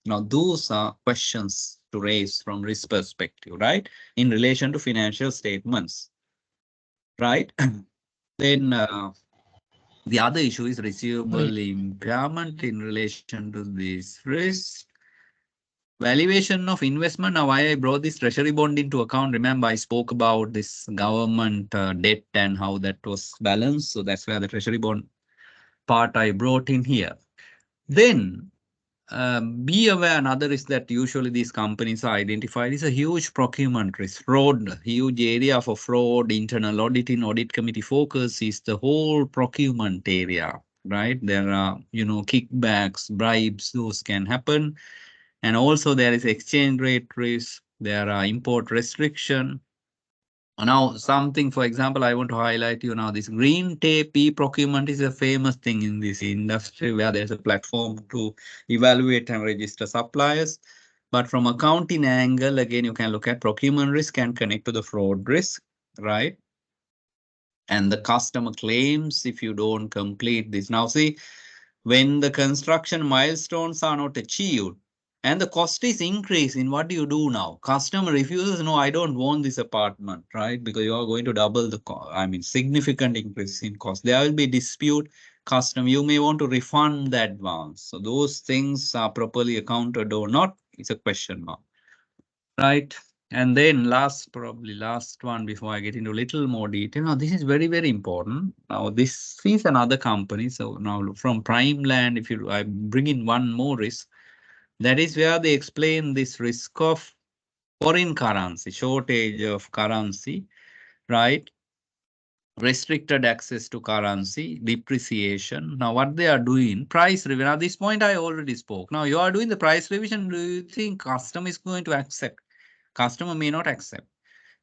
Now, those are questions to raise from risk perspective, right? In relation to financial statements, right? Then the other issue is receivable impairment in relation to this risk. Valuation of investment. Now, why I brought this treasury bond into account. Remember, I spoke about this government debt and how that was balanced. So that's where the treasury bond part I brought in here. Then be aware another is that usually these companies are identified as a huge procurement risk, fraud, huge area for fraud, internal auditing, audit committee focus is the whole procurement area, right? There are, kickbacks, bribes, those can happen. And also there is exchange rate risk, there are import restriction. Now, something, for example, I want to highlight you now, this green tape e-procurement is a famous thing in this industry where there's a platform to evaluate and register suppliers. But from accounting angle, again, you can look at procurement risk and connect to the fraud risk, right? And the customer claims if you don't complete this. Now, see, when the construction milestones are not achieved, and the cost is increasing, what do you do now? Customer refuses, no, I don't want this apartment, right? Because you are going to double the cost. I mean, significant increase in cost. There will be dispute. Customer, you may want to refund the advance. So those things are properly accounted or not, it's a question mark, right? And then probably last one before I get into a little more detail. Now, this is very, very important. Now, this is another company. So now from Prime Land, if I bring in one more risk, that is where they explain this risk of foreign currency, shortage of currency, right? Restricted access to currency, depreciation. Now, what they are doing, price revision. At this point, I already spoke. Now, you are doing the price revision. Do you think customer is going to accept? Customer may not accept,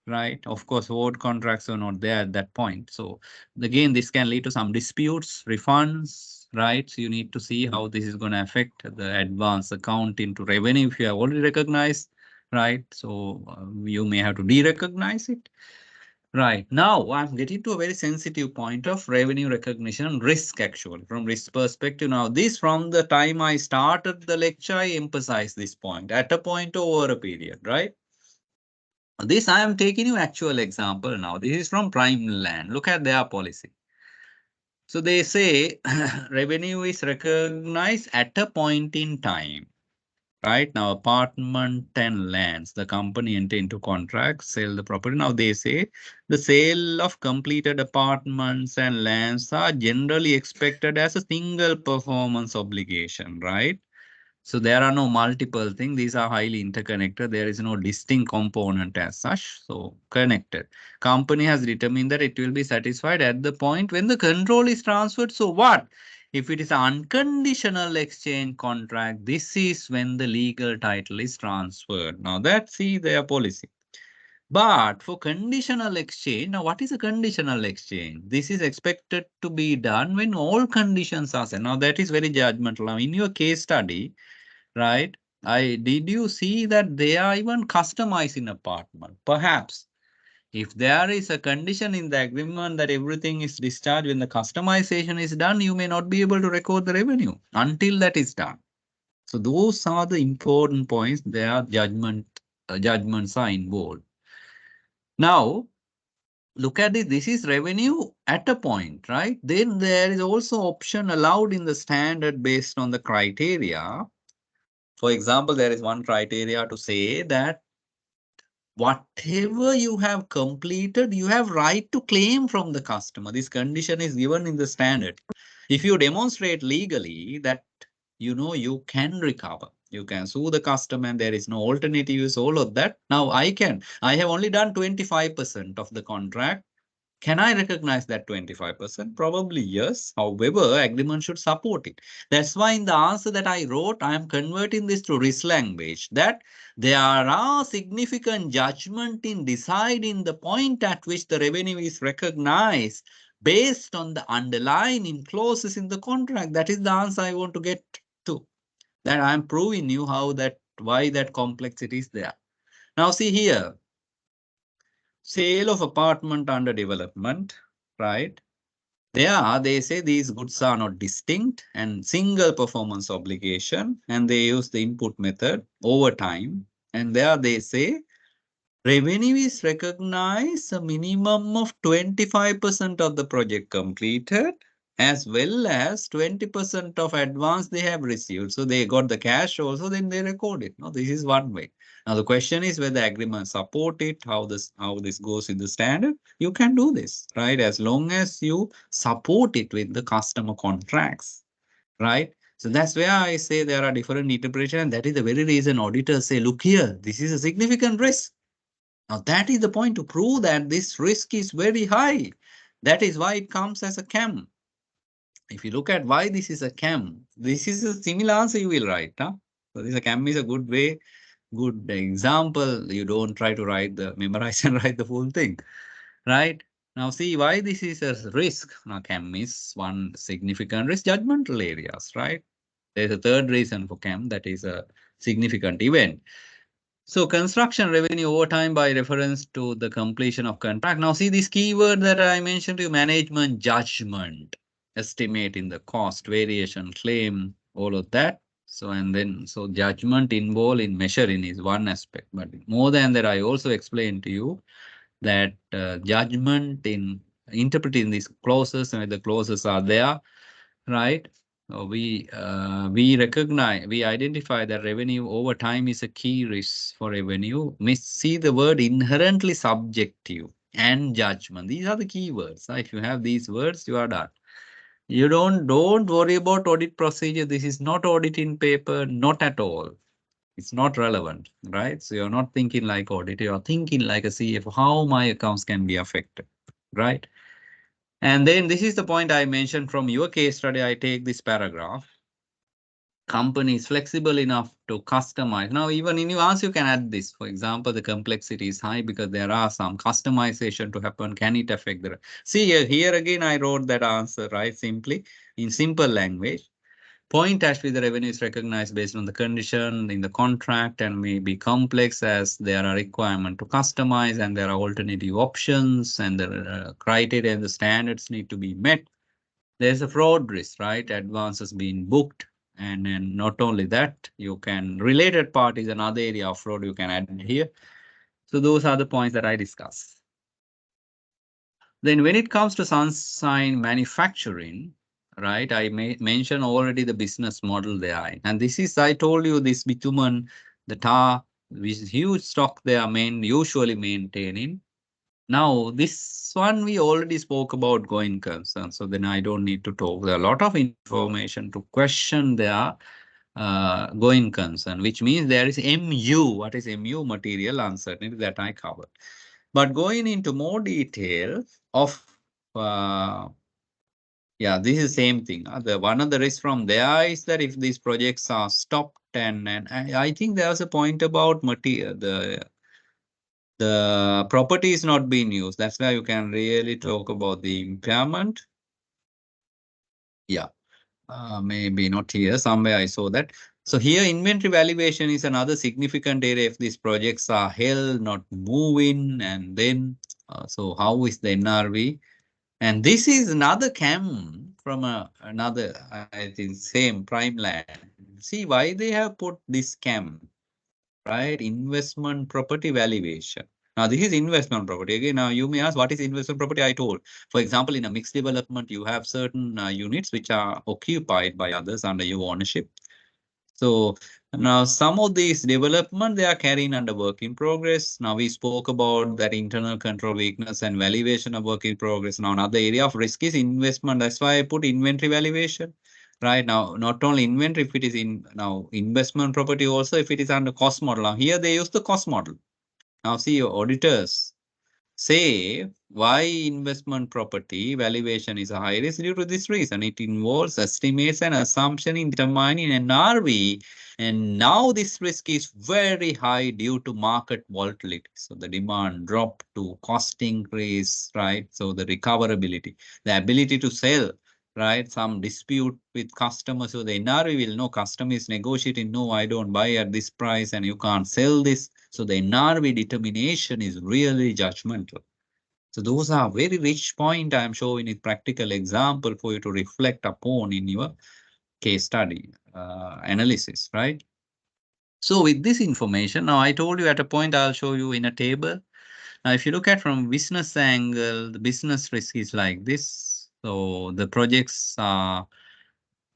right? Of course, forward contracts are not there at that point. So again, this can lead to some disputes, refunds, right? So you need to see how this is going to affect the advance account into revenue if you have already recognized, right? So you may have to de-recognize it. Right. Now I'm getting to a very sensitive point of revenue recognition risk actually from risk perspective. Now this from the time I started the lecture, I emphasize this point at a point over a period, right? This I am taking you actual example now. This is from Prime Land. Look at their policy. So they say revenue is recognized at a point in time. Right now, apartment and lands, the company enter into contract, sell the property. Now they say the sale of completed apartments and lands are generally expected as a single performance obligation, right? So there are no multiple things. These are highly interconnected. There is no distinct component as such. So connected. Company has determined that it will be satisfied at the point when the control is transferred. So what? If it is an unconditional exchange contract, this is when the legal title is transferred. Now that's their policy. But for conditional exchange, now what is a conditional exchange? This is expected to be done when all conditions are set. Now that is very judgmental. Now in your case study, right? Did you see that they are even customizing apartment? Perhaps if there is a condition in the agreement that everything is discharged when the customization is done, you may not be able to record the revenue until that is done. So those are the important points. There are judgments are involved. Now, look at it. This is revenue at a point, right? Then there is also option allowed in the standard based on the criteria. For example, there is one criteria to say that whatever you have completed, you have right to claim from the customer. This condition is given in the standard. If you demonstrate legally that, you know, you can recover, you can sue the customer and there is no alternative use, all of that. Now I have only done 25% of the contract. Can I recognize that 25%? Probably yes. However, agreement should support it. That's why in the answer that I wrote, I am converting this to risk language, that there are significant judgment in deciding the point at which the revenue is recognized based on the underlying clauses in the contract. That is the answer I want to get to. That I am proving you why that complexity is there. Now see here. Sale of apartment under development, right? There they say these goods are not distinct and single performance obligation, and they use the input method over time. And there they say revenue is recognized a minimum of 25% of the project completed, as well as 20% of advance they have received. So they got the cash also, then they record it. No, this is one way. Now the question is whether agreement support it, how this goes in the standard. You can do this, right? As long as you support it with the customer contracts, right? So that's where I say there are different interpretations, and that is the very reason auditors say, look here, this is a significant risk. Now that is the point to prove that this risk is very high. That is why it comes as a CAM. If you look at why this is a CAM, this is a similar answer you will write. Huh? So this a CAM is a good way, good example. You don't try to memorize and write the full thing, right? Now see why this is a risk. Now CAM is one significant risk, judgmental areas, right? There's a third reason for CAM, that is a significant event. So construction revenue over time by reference to the completion of contract. Now see this keyword that I mentioned to you, management judgment, estimating the cost, variation, claim, all of that. So judgment involved in measuring is one aspect, but more than that, I also explained to you that judgment in interpreting these clauses, and the clauses are there, right? We identify that revenue over time is a key risk for revenue. We see the word inherently subjective and judgment. These are the key words. If you have these words, you are done. You don't worry about audit procedure. This is not auditing paper, not at all. It's not relevant, right? So you're not thinking like audit, you're thinking like a CFO, how my accounts can be affected, right? And then this is the point I mentioned from your case study. I take this paragraph. Company is flexible enough to customize. Now, even in your answer, you can add this. For example, the complexity is high because there are some customization to happen. Can it affect the... See, here again, I wrote that answer, right? Simply in simple language. Point actually the revenue is recognized based on the condition in the contract and may be complex as there are requirements to customize and there are alternative options and the criteria and the standards need to be met. There's a fraud risk, right? Advances being booked. And then not only that, you can related parties, another area of fraud you can add here. So those are the points that I discussed. Then when it comes to Sunshine Manufacturing, right, I mentioned already the business model there. And this is, I told you, this bitumen, the tar, which is huge stock they are usually maintaining. Now, this one we already spoke about going concern. So then I don't need to talk. There are a lot of information to question their going concern, which means there is MU. What is MU? Material uncertainty that I covered. But going into more detail of this is the same thing. One of the risks from there is that if these projects are stopped and I think there's a point about material, the property is not being used. That's where you can really talk about the impairment. Yeah, maybe not here. Somewhere I saw that. So here inventory valuation is another significant area if these projects are held, not moving, and then so how is the NRV? And this is another CAM from another, I think, same Prime Land. See why they have put this CAM, right? Investment property valuation. Now, this is investment property. Again, now you may ask, what is investment property? I told, for example, in a mixed development, you have certain units which are occupied by others under your ownership. So now some of these development, they are carrying under work in progress. Now we spoke about that internal control weakness and valuation of work in progress. Now another area of risk is investment. That's why I put inventory valuation. Right now, not only inventory, if it is in now investment property also, if it is under cost model. Now here they use the cost model. Now see your auditors say why investment property valuation is a high risk due to this reason. It involves estimates and assumption in determining an RV, and now this risk is very high due to market volatility. So the demand drop to cost increase, right? So the recoverability, the ability to sell, right? Some dispute with customers. So the NRV will know customer is negotiating. No, I don't buy at this price and you can't sell this. So the NRV determination is really judgmental. So those are very rich point I'm showing a practical example for you to reflect upon in your case study analysis, right? So with this information, now I told you at a point I'll show you in a table. Now, if you look at from business angle, the business risk is like this. So the projects are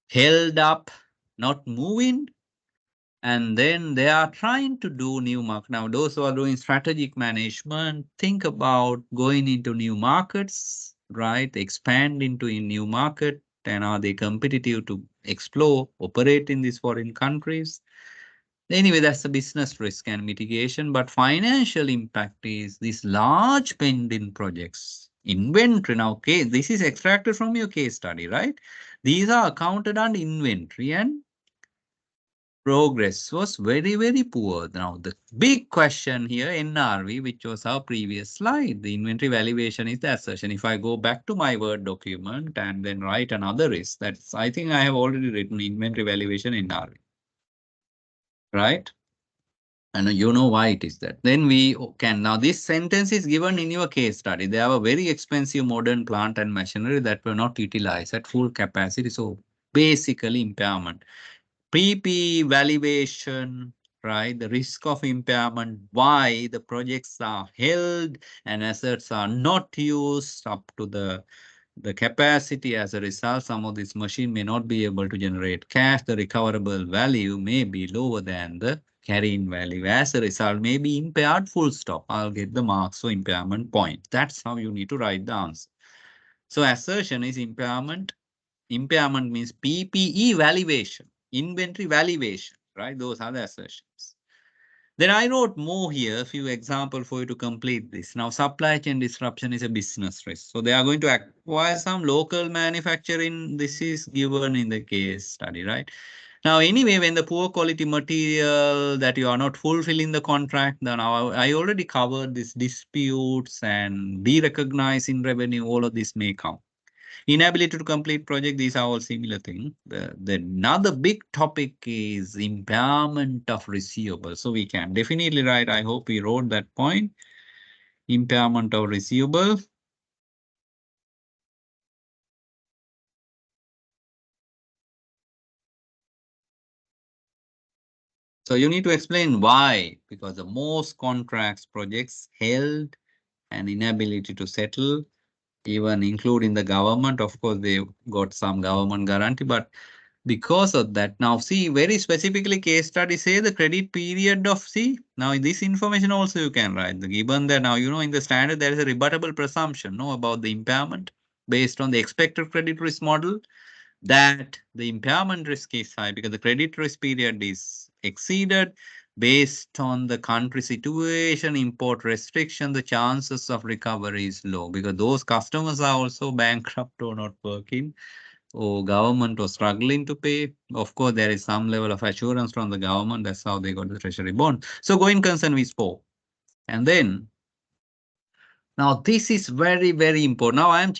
held up, not moving, and then they are trying to do new market. Now, those who are doing strategic management, think about going into new markets, right? Expand into a new market, and are they competitive to explore, operate in these foreign countries? Anyway, that's the business risk and mitigation, but financial impact is these large pending projects. Inventory now, okay, this is extracted from your case study, right? These are accounted under inventory and progress was very, very poor. Now, the big question here, NRV, which was our previous slide, the inventory valuation is the assertion. If I go back to my Word document and then write another risk, that's, I think I have already written inventory valuation NRV, right? And you know why it is that. Then we can, now this sentence is given in your case study. They have a very expensive modern plant and machinery that were not utilized at full capacity. So basically impairment. PP valuation, right? The risk of impairment, why the projects are held and assets are not used up to the capacity. As a result, some of this machine may not be able to generate cash. The recoverable value may be lower than the carrying value. As a result, may be impaired, full stop. I'll get the marks for impairment point. That's how you need to write the answer. So assertion is impairment. Impairment means PPE valuation, inventory valuation, right? Those are the assertions. Then I wrote more here, a few examples for you to complete this. Now, supply chain disruption is a business risk. So they are going to acquire some local manufacturing. This is given in the case study, right? Now, anyway, when the poor quality material that you are not fulfilling the contract, then I already covered these disputes and de-recognizing revenue, all of this may come. Inability to complete project, these are all similar things. The another big topic is impairment of receivables. So we can definitely write, I hope we wrote that point, impairment of receivable. So you need to explain why, because the most contracts projects held and inability to settle, even including the government. Of course, they got some government guarantee, but because of that, now see very specifically case study say the credit period of now this information also you can write, given that now in the standard there is a rebuttable presumption about the impairment based on the expected credit risk model, that the impairment risk is high because the credit risk period is exceeded. Based on the country situation, import restriction, the chances of recovery is low because those customers are also bankrupt or not working, or government was struggling to pay. Of course, there is some level of assurance from the government. That's how they got the treasury bond. So going concern we spoke. And then, now this is very, very important. Now I am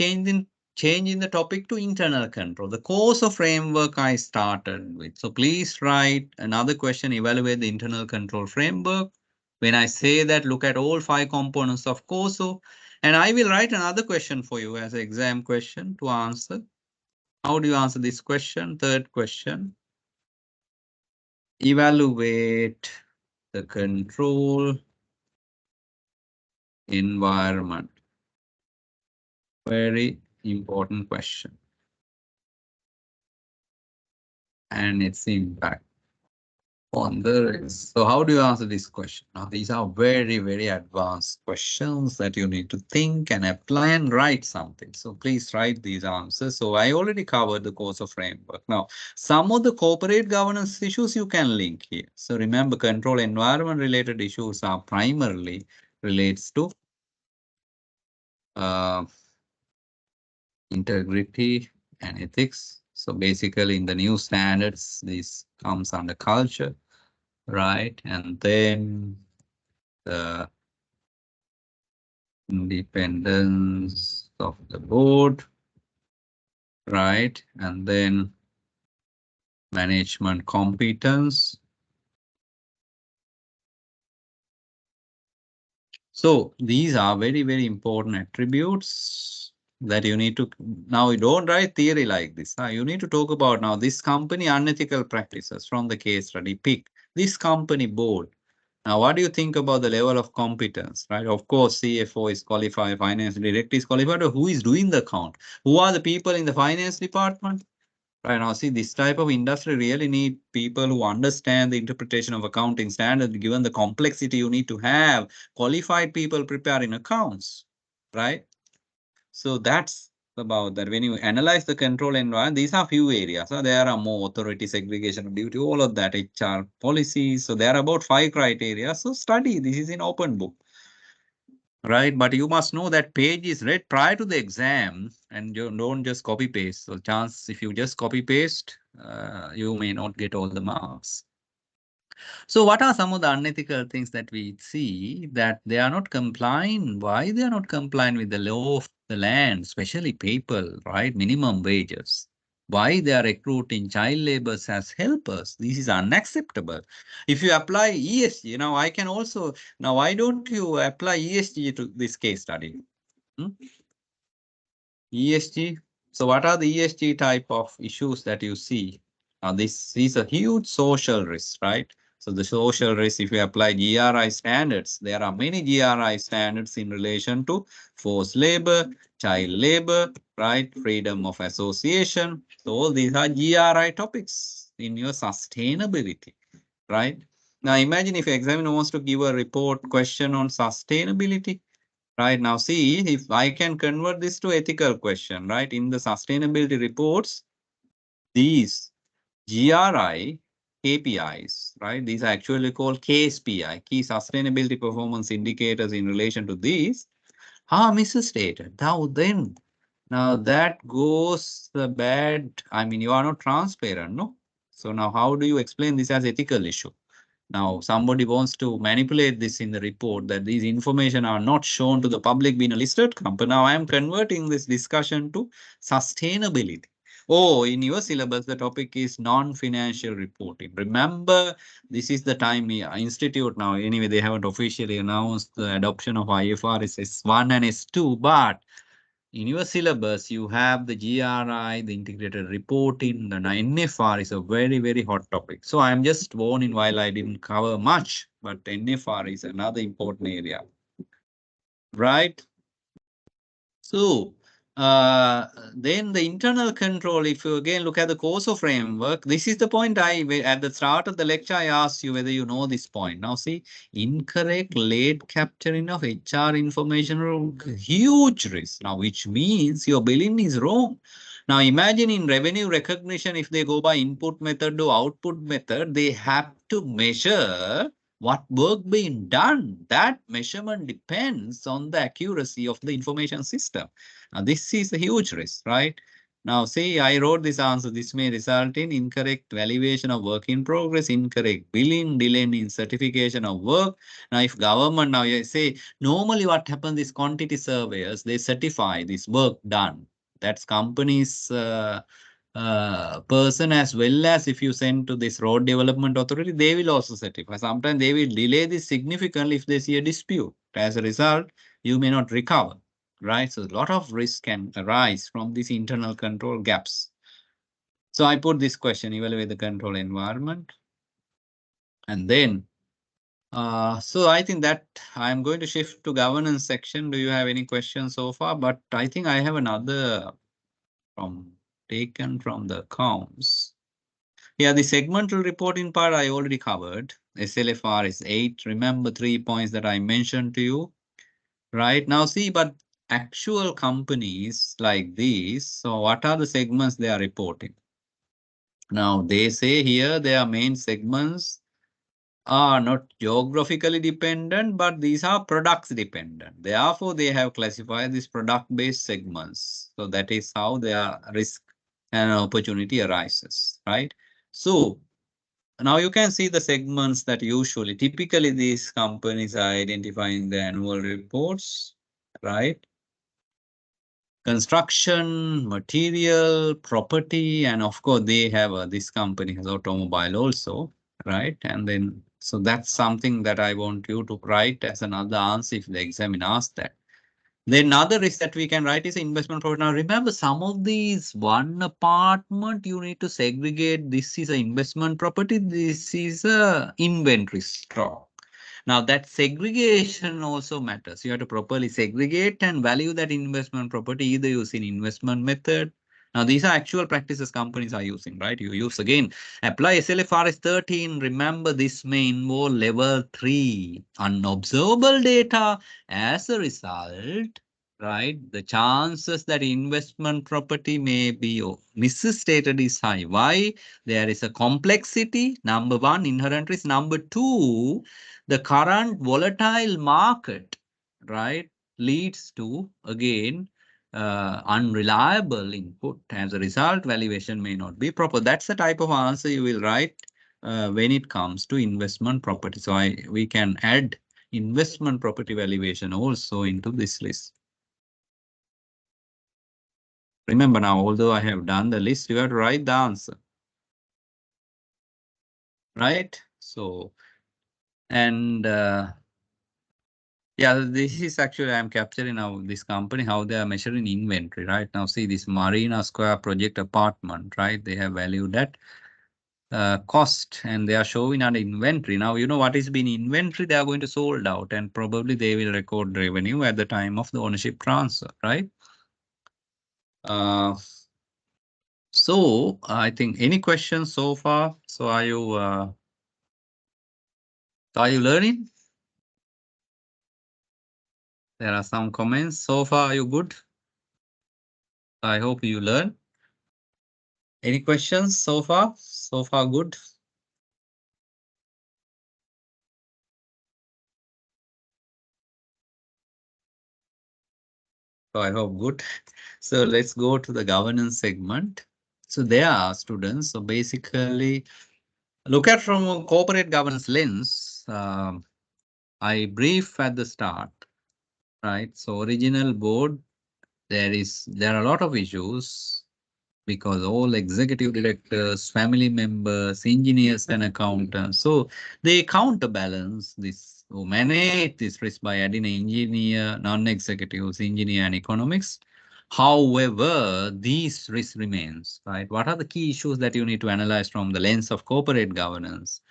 changing the topic to internal control. The course of framework I started with. So please write another question, evaluate the internal control framework. When I say that, look at all 5 components of COSO. And I will write another question for you as an exam question to answer. How do you answer this question? Third question. Evaluate the control environment. Very important question. And its impact. on the risk. So how do you answer this question? Now, these are very, very advanced questions that you need to think and apply and write something. So please write these answers. So I already covered the course of framework. Now, some of the corporate governance issues you can link here. So remember, control environment related issues are primarily relates to integrity and ethics. So basically in the new standards, this comes under culture, right? And then the independence of the board, right? And then management competence. So these are very, very important attributes that you need to, now you don't write theory like this. You need to talk about now this company unethical practices from the case study, pick this company board. Now, what do you think about the level of competence, right? Of course, CFO is qualified, finance director is qualified, but who is doing the account? Who are the people in the finance department? Right now, see, this type of industry really need people who understand the interpretation of accounting standards, given the complexity you need to have qualified people preparing accounts, right? So that's about that. When you analyze the control environment, these are few areas. So there are more authority, segregation of duty, all of that, HR policies. So there are about 5 criteria. So study, this is in open book, right? But you must know that page is read prior to the exam and you don't just copy paste. So chance if you just copy paste, you may not get all the marks. So what are some of the unethical things that we see that they are not complying? Why they are not complying with the law of the land, especially people, right? Minimum wages. Why they are recruiting child laborers as helpers? This is unacceptable. If you apply ESG, now I can also, now why don't you apply ESG to this case study? ESG. So what are the ESG type of issues that you see? Now this is a huge social risk, right? So the social risk, if you apply GRI standards, there are many GRI standards in relation to forced labor, child labor, right? Freedom of association. So all these are GRI topics in your sustainability, right? Now imagine if examiner wants to give a report question on sustainability. Right now, see if I can convert this to ethical question, right? In the sustainability reports, these GRI KPIs, right? These are actually called KSPI, key sustainability performance indicators in relation to these are misstated. Now that goes the bad. I mean, you are not transparent, no? So now how do you explain this as ethical issue? Now, somebody wants to manipulate this in the report that these information are not shown to the public being a listed company. Now, I am converting this discussion to sustainability. Oh, in your syllabus, the topic is non-financial reporting. Remember, this is the time institute now. Anyway, they haven't officially announced the adoption of IFRS S1 and S2, but in your syllabus, you have the GRI, the integrated reporting, the NFR is a very, very hot topic. So I'm just warning while I didn't cover much, but NFR is another important area, right? So then the internal control, if you again look at the COSO framework, this is the point at the start of the lecture, I asked you whether you know this point. Now see, incorrect late capturing of HR information, huge risk now, which means your billing is wrong. Now imagine in revenue recognition, if they go by input method to output method, they have to measure what work being done. That measurement depends on the accuracy of the information system. Now, this is a huge risk, right? Now, say I wrote this answer. This may result in incorrect valuation of work in progress, incorrect billing, delay in certification of work. Now, if government, now you say, normally what happens is quantity surveyors, they certify this work done. That's companies' person, as well as if you send to this road development authority, they will also certify. Sometimes they will delay this significantly if they see a dispute. As a result, you may not recover, right? So a lot of risk can arise from these internal control gaps. So I put this question, evaluate the control environment. And then, so I think that I'm going to shift to governance section. Do you have any questions so far? But I think I have another taken from the accounts. Yeah, the segmental reporting part I already covered. SLFR is 8. Remember 3 points that I mentioned to you. Right now, see, but actual companies like these, so what are the segments they are reporting? Now, they say here their main segments are not geographically dependent, but these are products dependent. Therefore, they have classified these product-based segments. So that is how their risk and opportunity arises, right? So now you can see the segments that typically these companies are identifying the annual reports, right? Construction, material, property, and of course they have this company has automobile also, right? And then so that's something that I want you to write as another answer if the examiner asks that. Then another risk that we can write is investment property. Now remember, some of these one apartment you need to segregate. This is an investment property. This is a inventory stock. Now that segregation also matters. You have to properly segregate and value that investment property either using investment method. Now these are actual practices companies are using, right? You use again, apply SLFRS 13. Remember this may involve level 3 unobservable data. As a result, right, the chances that investment property may be misstated is high. Why? There is a complexity. Number one, inherent risk. Number two, the current volatile market, right, leads to, again, unreliable input. As a result, valuation may not be proper. That's the type of answer you will write when it comes to investment property. So we can add investment property valuation also into this list. Remember now, although I have done the list, you have to write the answer. Right? So, and yeah, this is actually I'm capturing now this company, how they are measuring inventory, right? Now see this Marina Square project apartment, right? They have valued that cost and they are showing an inventory. Now, you know what is being inventory, they are going to sold out and probably they will record revenue at the time of the ownership transfer, right? So I think any questions so far? So are you learning? There are some comments. So far, are you good? I hope you learn. Any questions so far? So far, good. So I hope good. So let's go to the governance segment. So there are students. So basically, look at from a corporate governance lens. I brief at the start, right? So original board, there are a lot of issues because all executive directors, family members, engineers and accountants. So they counterbalance this or manage this risk by adding an engineer, non-executives, engineer and economics. However, these risk remains, right? What are the key issues that you need to analyze from the lens of corporate governance?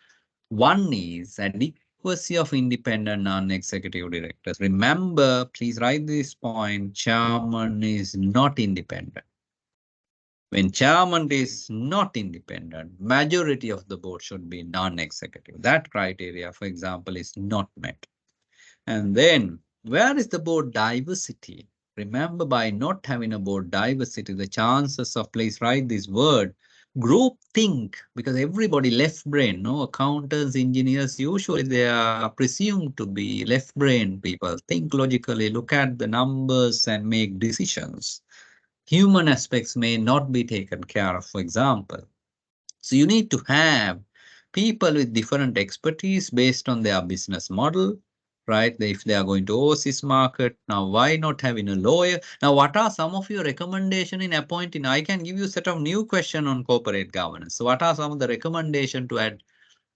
One is adequacy of independent non-executive directors. Remember, please write this point, chairman is not independent. When chairman is not independent, majority of the board should be non-executive. That criteria, for example, is not met. And then where is the board diversity? Remember, by not having a board diversity, the chances of, please write this word, group think, because everybody left brain, no accountants, engineers, usually they are presumed to be left brain people, think logically, look at the numbers and make decisions. Human aspects may not be taken care of, for example. So you need to have people with different expertise based on their business model, right? If they are going to overseas market, now why not having a lawyer? Now, what are some of your recommendations in appointing? I can give you a set of new questions on corporate governance. So what are some of the recommendations to add?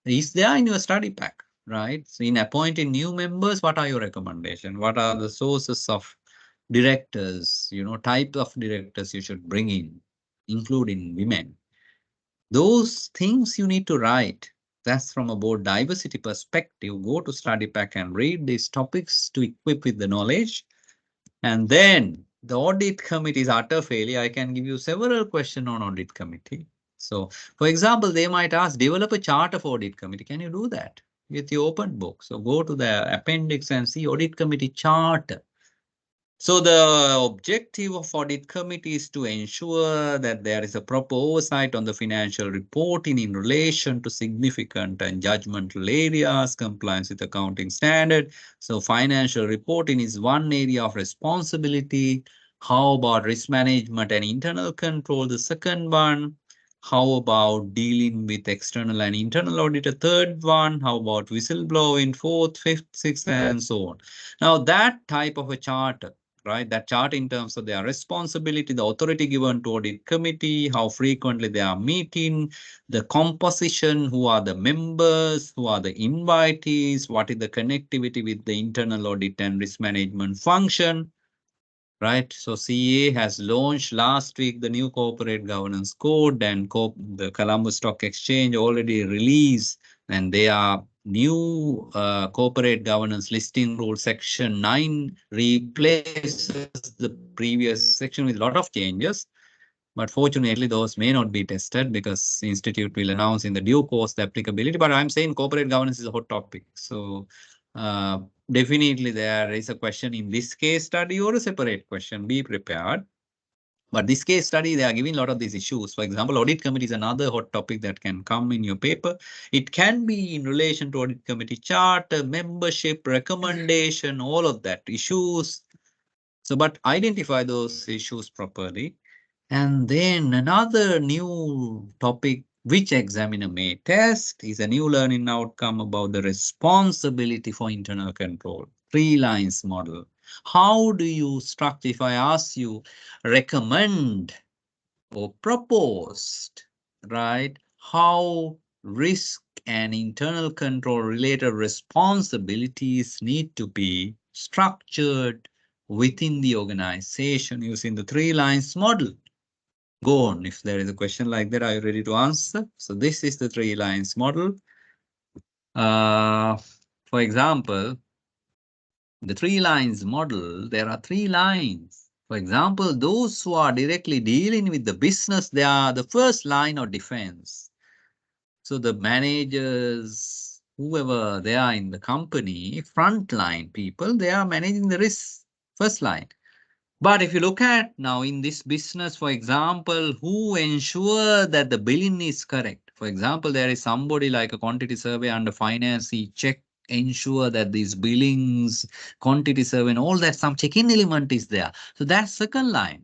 Is there in your study pack, right? So in appointing new members, what are your recommendations? What are the sources of directors, type of directors you should bring in, including women? Those things you need to write. That's from a board diversity perspective. Go to study pack and read these topics to equip with the knowledge. And then the audit committee is utter failure. I can give you several questions on audit committee. So, for example, they might ask, develop a chart of audit committee. Can you do that with the open book? So go to the appendix and see audit committee chart. So the objective of audit committee is to ensure that there is a proper oversight on the financial reporting in relation to significant and judgmental areas, compliance with accounting standard. So financial reporting is one area of responsibility. How about risk management and internal control? The second one. How about dealing with external and internal audit? A third one. How about whistleblowing? Fourth, fifth, sixth, and so on. Now that type of a chart, right? That chart in terms of their responsibility, the authority given to audit committee, how frequently they are meeting, the composition, who are the members, who are the invitees, what is the connectivity with the internal audit and risk management function, right? So CA has launched last week the new corporate governance code, and the Colombo Stock Exchange already released, and they are new corporate governance listing rule section 9 replaces the previous section with a lot of changes. But fortunately, those may not be tested because the Institute will announce in the due course the applicability. But I'm saying corporate governance is a hot topic. So definitely there is a question in this case study or a separate question. Be prepared. But this case study, they are giving a lot of these issues. For example, audit committee is another hot topic that can come in your paper. It can be in relation to audit committee charter, membership, recommendation, all of that issues. So, but identify those issues properly. And then another new topic which examiner may test is a new learning outcome about the responsibility for internal control. 3 lines model. How do you structure? If I ask you, recommend or proposed, right? How risk and internal control related responsibilities need to be structured within the organization using the 3 lines model. Go on. If there is a question like that, are you ready to answer? So this is the 3 lines model. For example, the 3 lines model, there are 3 lines. For example, those who are directly dealing with the business, they are the first line of defense. So the managers, whoever they are in the company, frontline people, they are managing the risk, first line. But if you look at now in this business, for example, who ensure that the billing is correct? For example, there is somebody like a quantity survey under finance, he check, ensure that these billings, quantity survey and all that, some check-in element is there. So that's second line.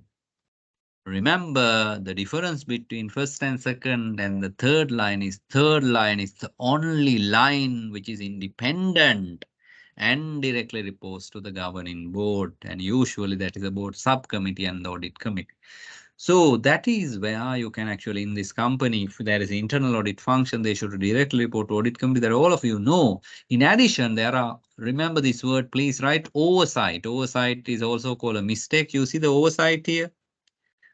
Remember the difference between first and second and the third line is the only line which is independent and directly reports to the governing board, and usually that is a board subcommittee and the audit committee. So that is where you can actually, in this company, if there is an internal audit function, they should directly report to audit committee, that all of you know. In addition, there are, remember this word, please write oversight. Oversight is also called a mistake. You see the oversight here?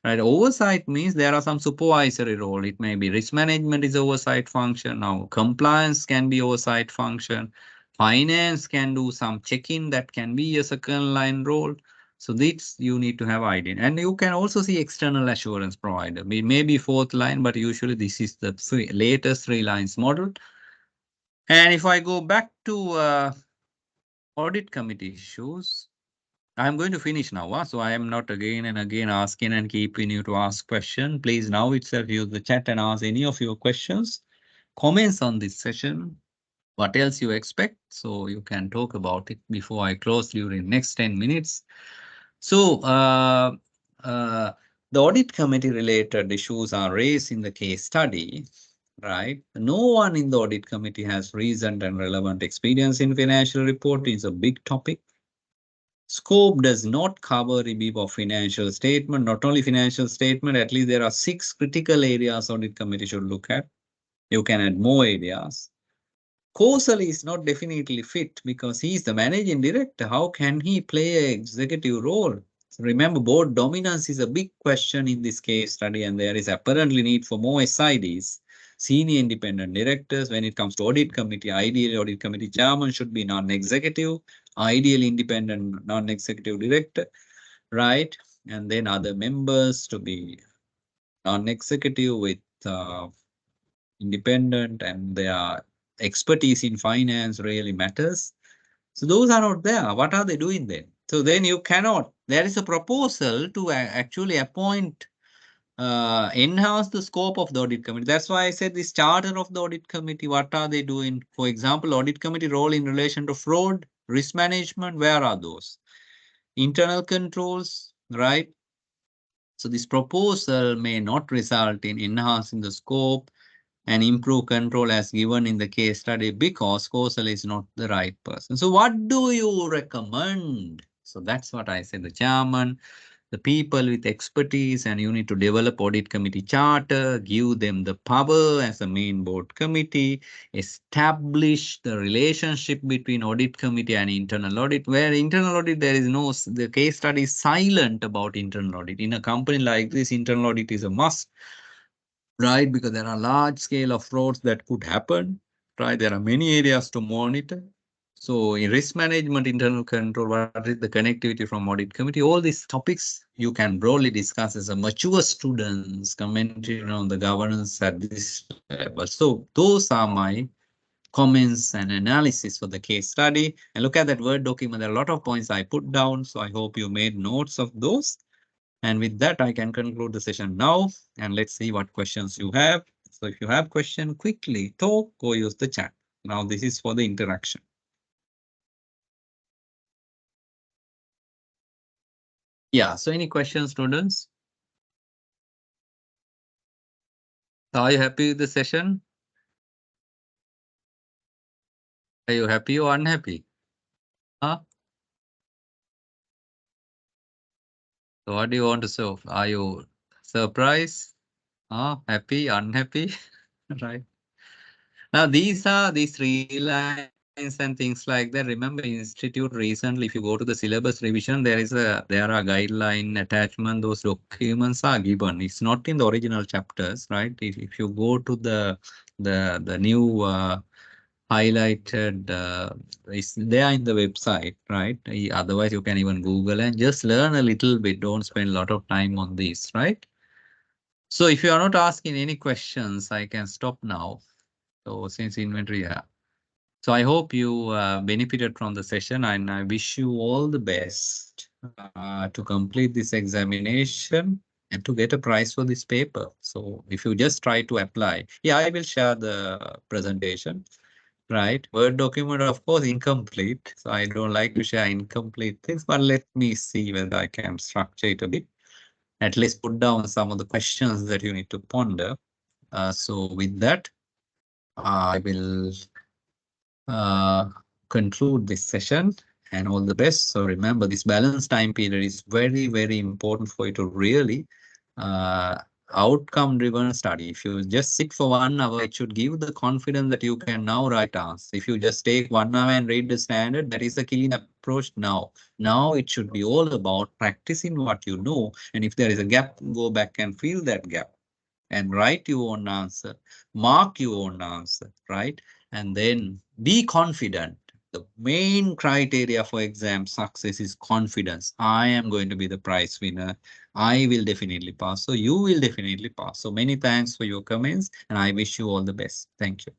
Right, oversight means there are some supervisory role. It may be risk management is oversight function. Now compliance can be oversight function. Finance can do some check-in, that can be a second line role. So this you need to have idea. And you can also see external assurance provider. It may be fourth line, but usually this is the latest 3 lines model. And if I go back to audit committee issues, I'm going to finish now, so I am not again and again asking and keeping you to ask questions. Please now itself use the chat and ask any of your questions, comments on this session, what else you expect, so you can talk about it before I close during next 10 minutes. So the audit committee related issues are raised in the case study, right? No one in the audit committee has recent and relevant experience in financial reporting. It's a big topic. Scope does not cover review of financial statement, not only financial statement, at least there are 6 critical areas audit committee should look at. You can add more areas. Kaushal is not definitely fit because he is the managing director. How can he play an executive role? So remember, board dominance is a big question in this case study, and there is apparently need for more SIDs, senior independent directors. When it comes to audit committee, ideally audit committee chairman should be non-executive, ideally independent non-executive director, right? And then other members to be non-executive with independent and their expertise in finance really matters. So those are not there. What are they doing then? So then you cannot, there is a proposal to actually appoint, enhance the scope of the audit committee. That's why I said this charter of the audit committee, what are they doing? For example, audit committee role in relation to fraud, risk management, where are those? Internal controls, right? So this proposal may not result in enhancing the scope and improve control as given in the case study because Kosal is not the right person. So what do you recommend? So that's what I said, the chairman, the people with expertise, and you need to develop audit committee charter, give them the power as a main board committee, establish the relationship between audit committee and internal audit, where internal audit, there is no, the case study is silent about internal audit. In a company like this, internal audit is a must, right? Because there are large scale of frauds that could happen, right? There are many areas to monitor. So in risk management, internal control, what is the connectivity from audit committee? All these topics you can broadly discuss as a mature students commenting on the governance at this level. So those are my comments and analysis for the case study. And look at that Word document. There are a lot of points I put down. So I hope you made notes of those. And with that, I can conclude the session now. And let's see what questions you have. So if you have question, quickly talk or use the chat. Now this is for the interaction. Yeah, so any questions, students? Are you happy with the session? Are you happy or unhappy? Huh? So what do you want to say? Are you surprised? Happy, unhappy? Right. Now these are these 3 lines and things like that. Remember, institute recently, if you go to the syllabus revision, there are guideline attachment. Those documents are given. It's not in the original chapters, right? If you go to the new highlighted, it's there in the website, right? Otherwise, you can even Google and just learn a little bit. Don't spend a lot of time on this, right? So if you are not asking any questions, I can stop now. So since inventory, yeah. So I hope you benefited from the session, and I wish you all the best to complete this examination and to get a prize for this paper. So if you just try to apply, yeah, I will share the presentation, right? Word document, of course, incomplete. So I don't like to share incomplete things, but let me see whether I can structure it a bit. At least put down some of the questions that you need to ponder. So with that, I will conclude this session and all the best. So remember, this balance time period is very, very important for you to really outcome driven study. If you just sit for 1 hour, it should give the confidence that you can now write answers. If you just take 1 hour and read the standard, that is a killing approach now. Now it should be all about practicing what you know. And if there is a gap, go back and fill that gap and write your own answer, mark your own answer, right? And then be confident. The main criteria for exam success is confidence. I am going to be the prize winner. I will definitely pass. So you will definitely pass. So many thanks for your comments, and I wish you all the best. Thank you.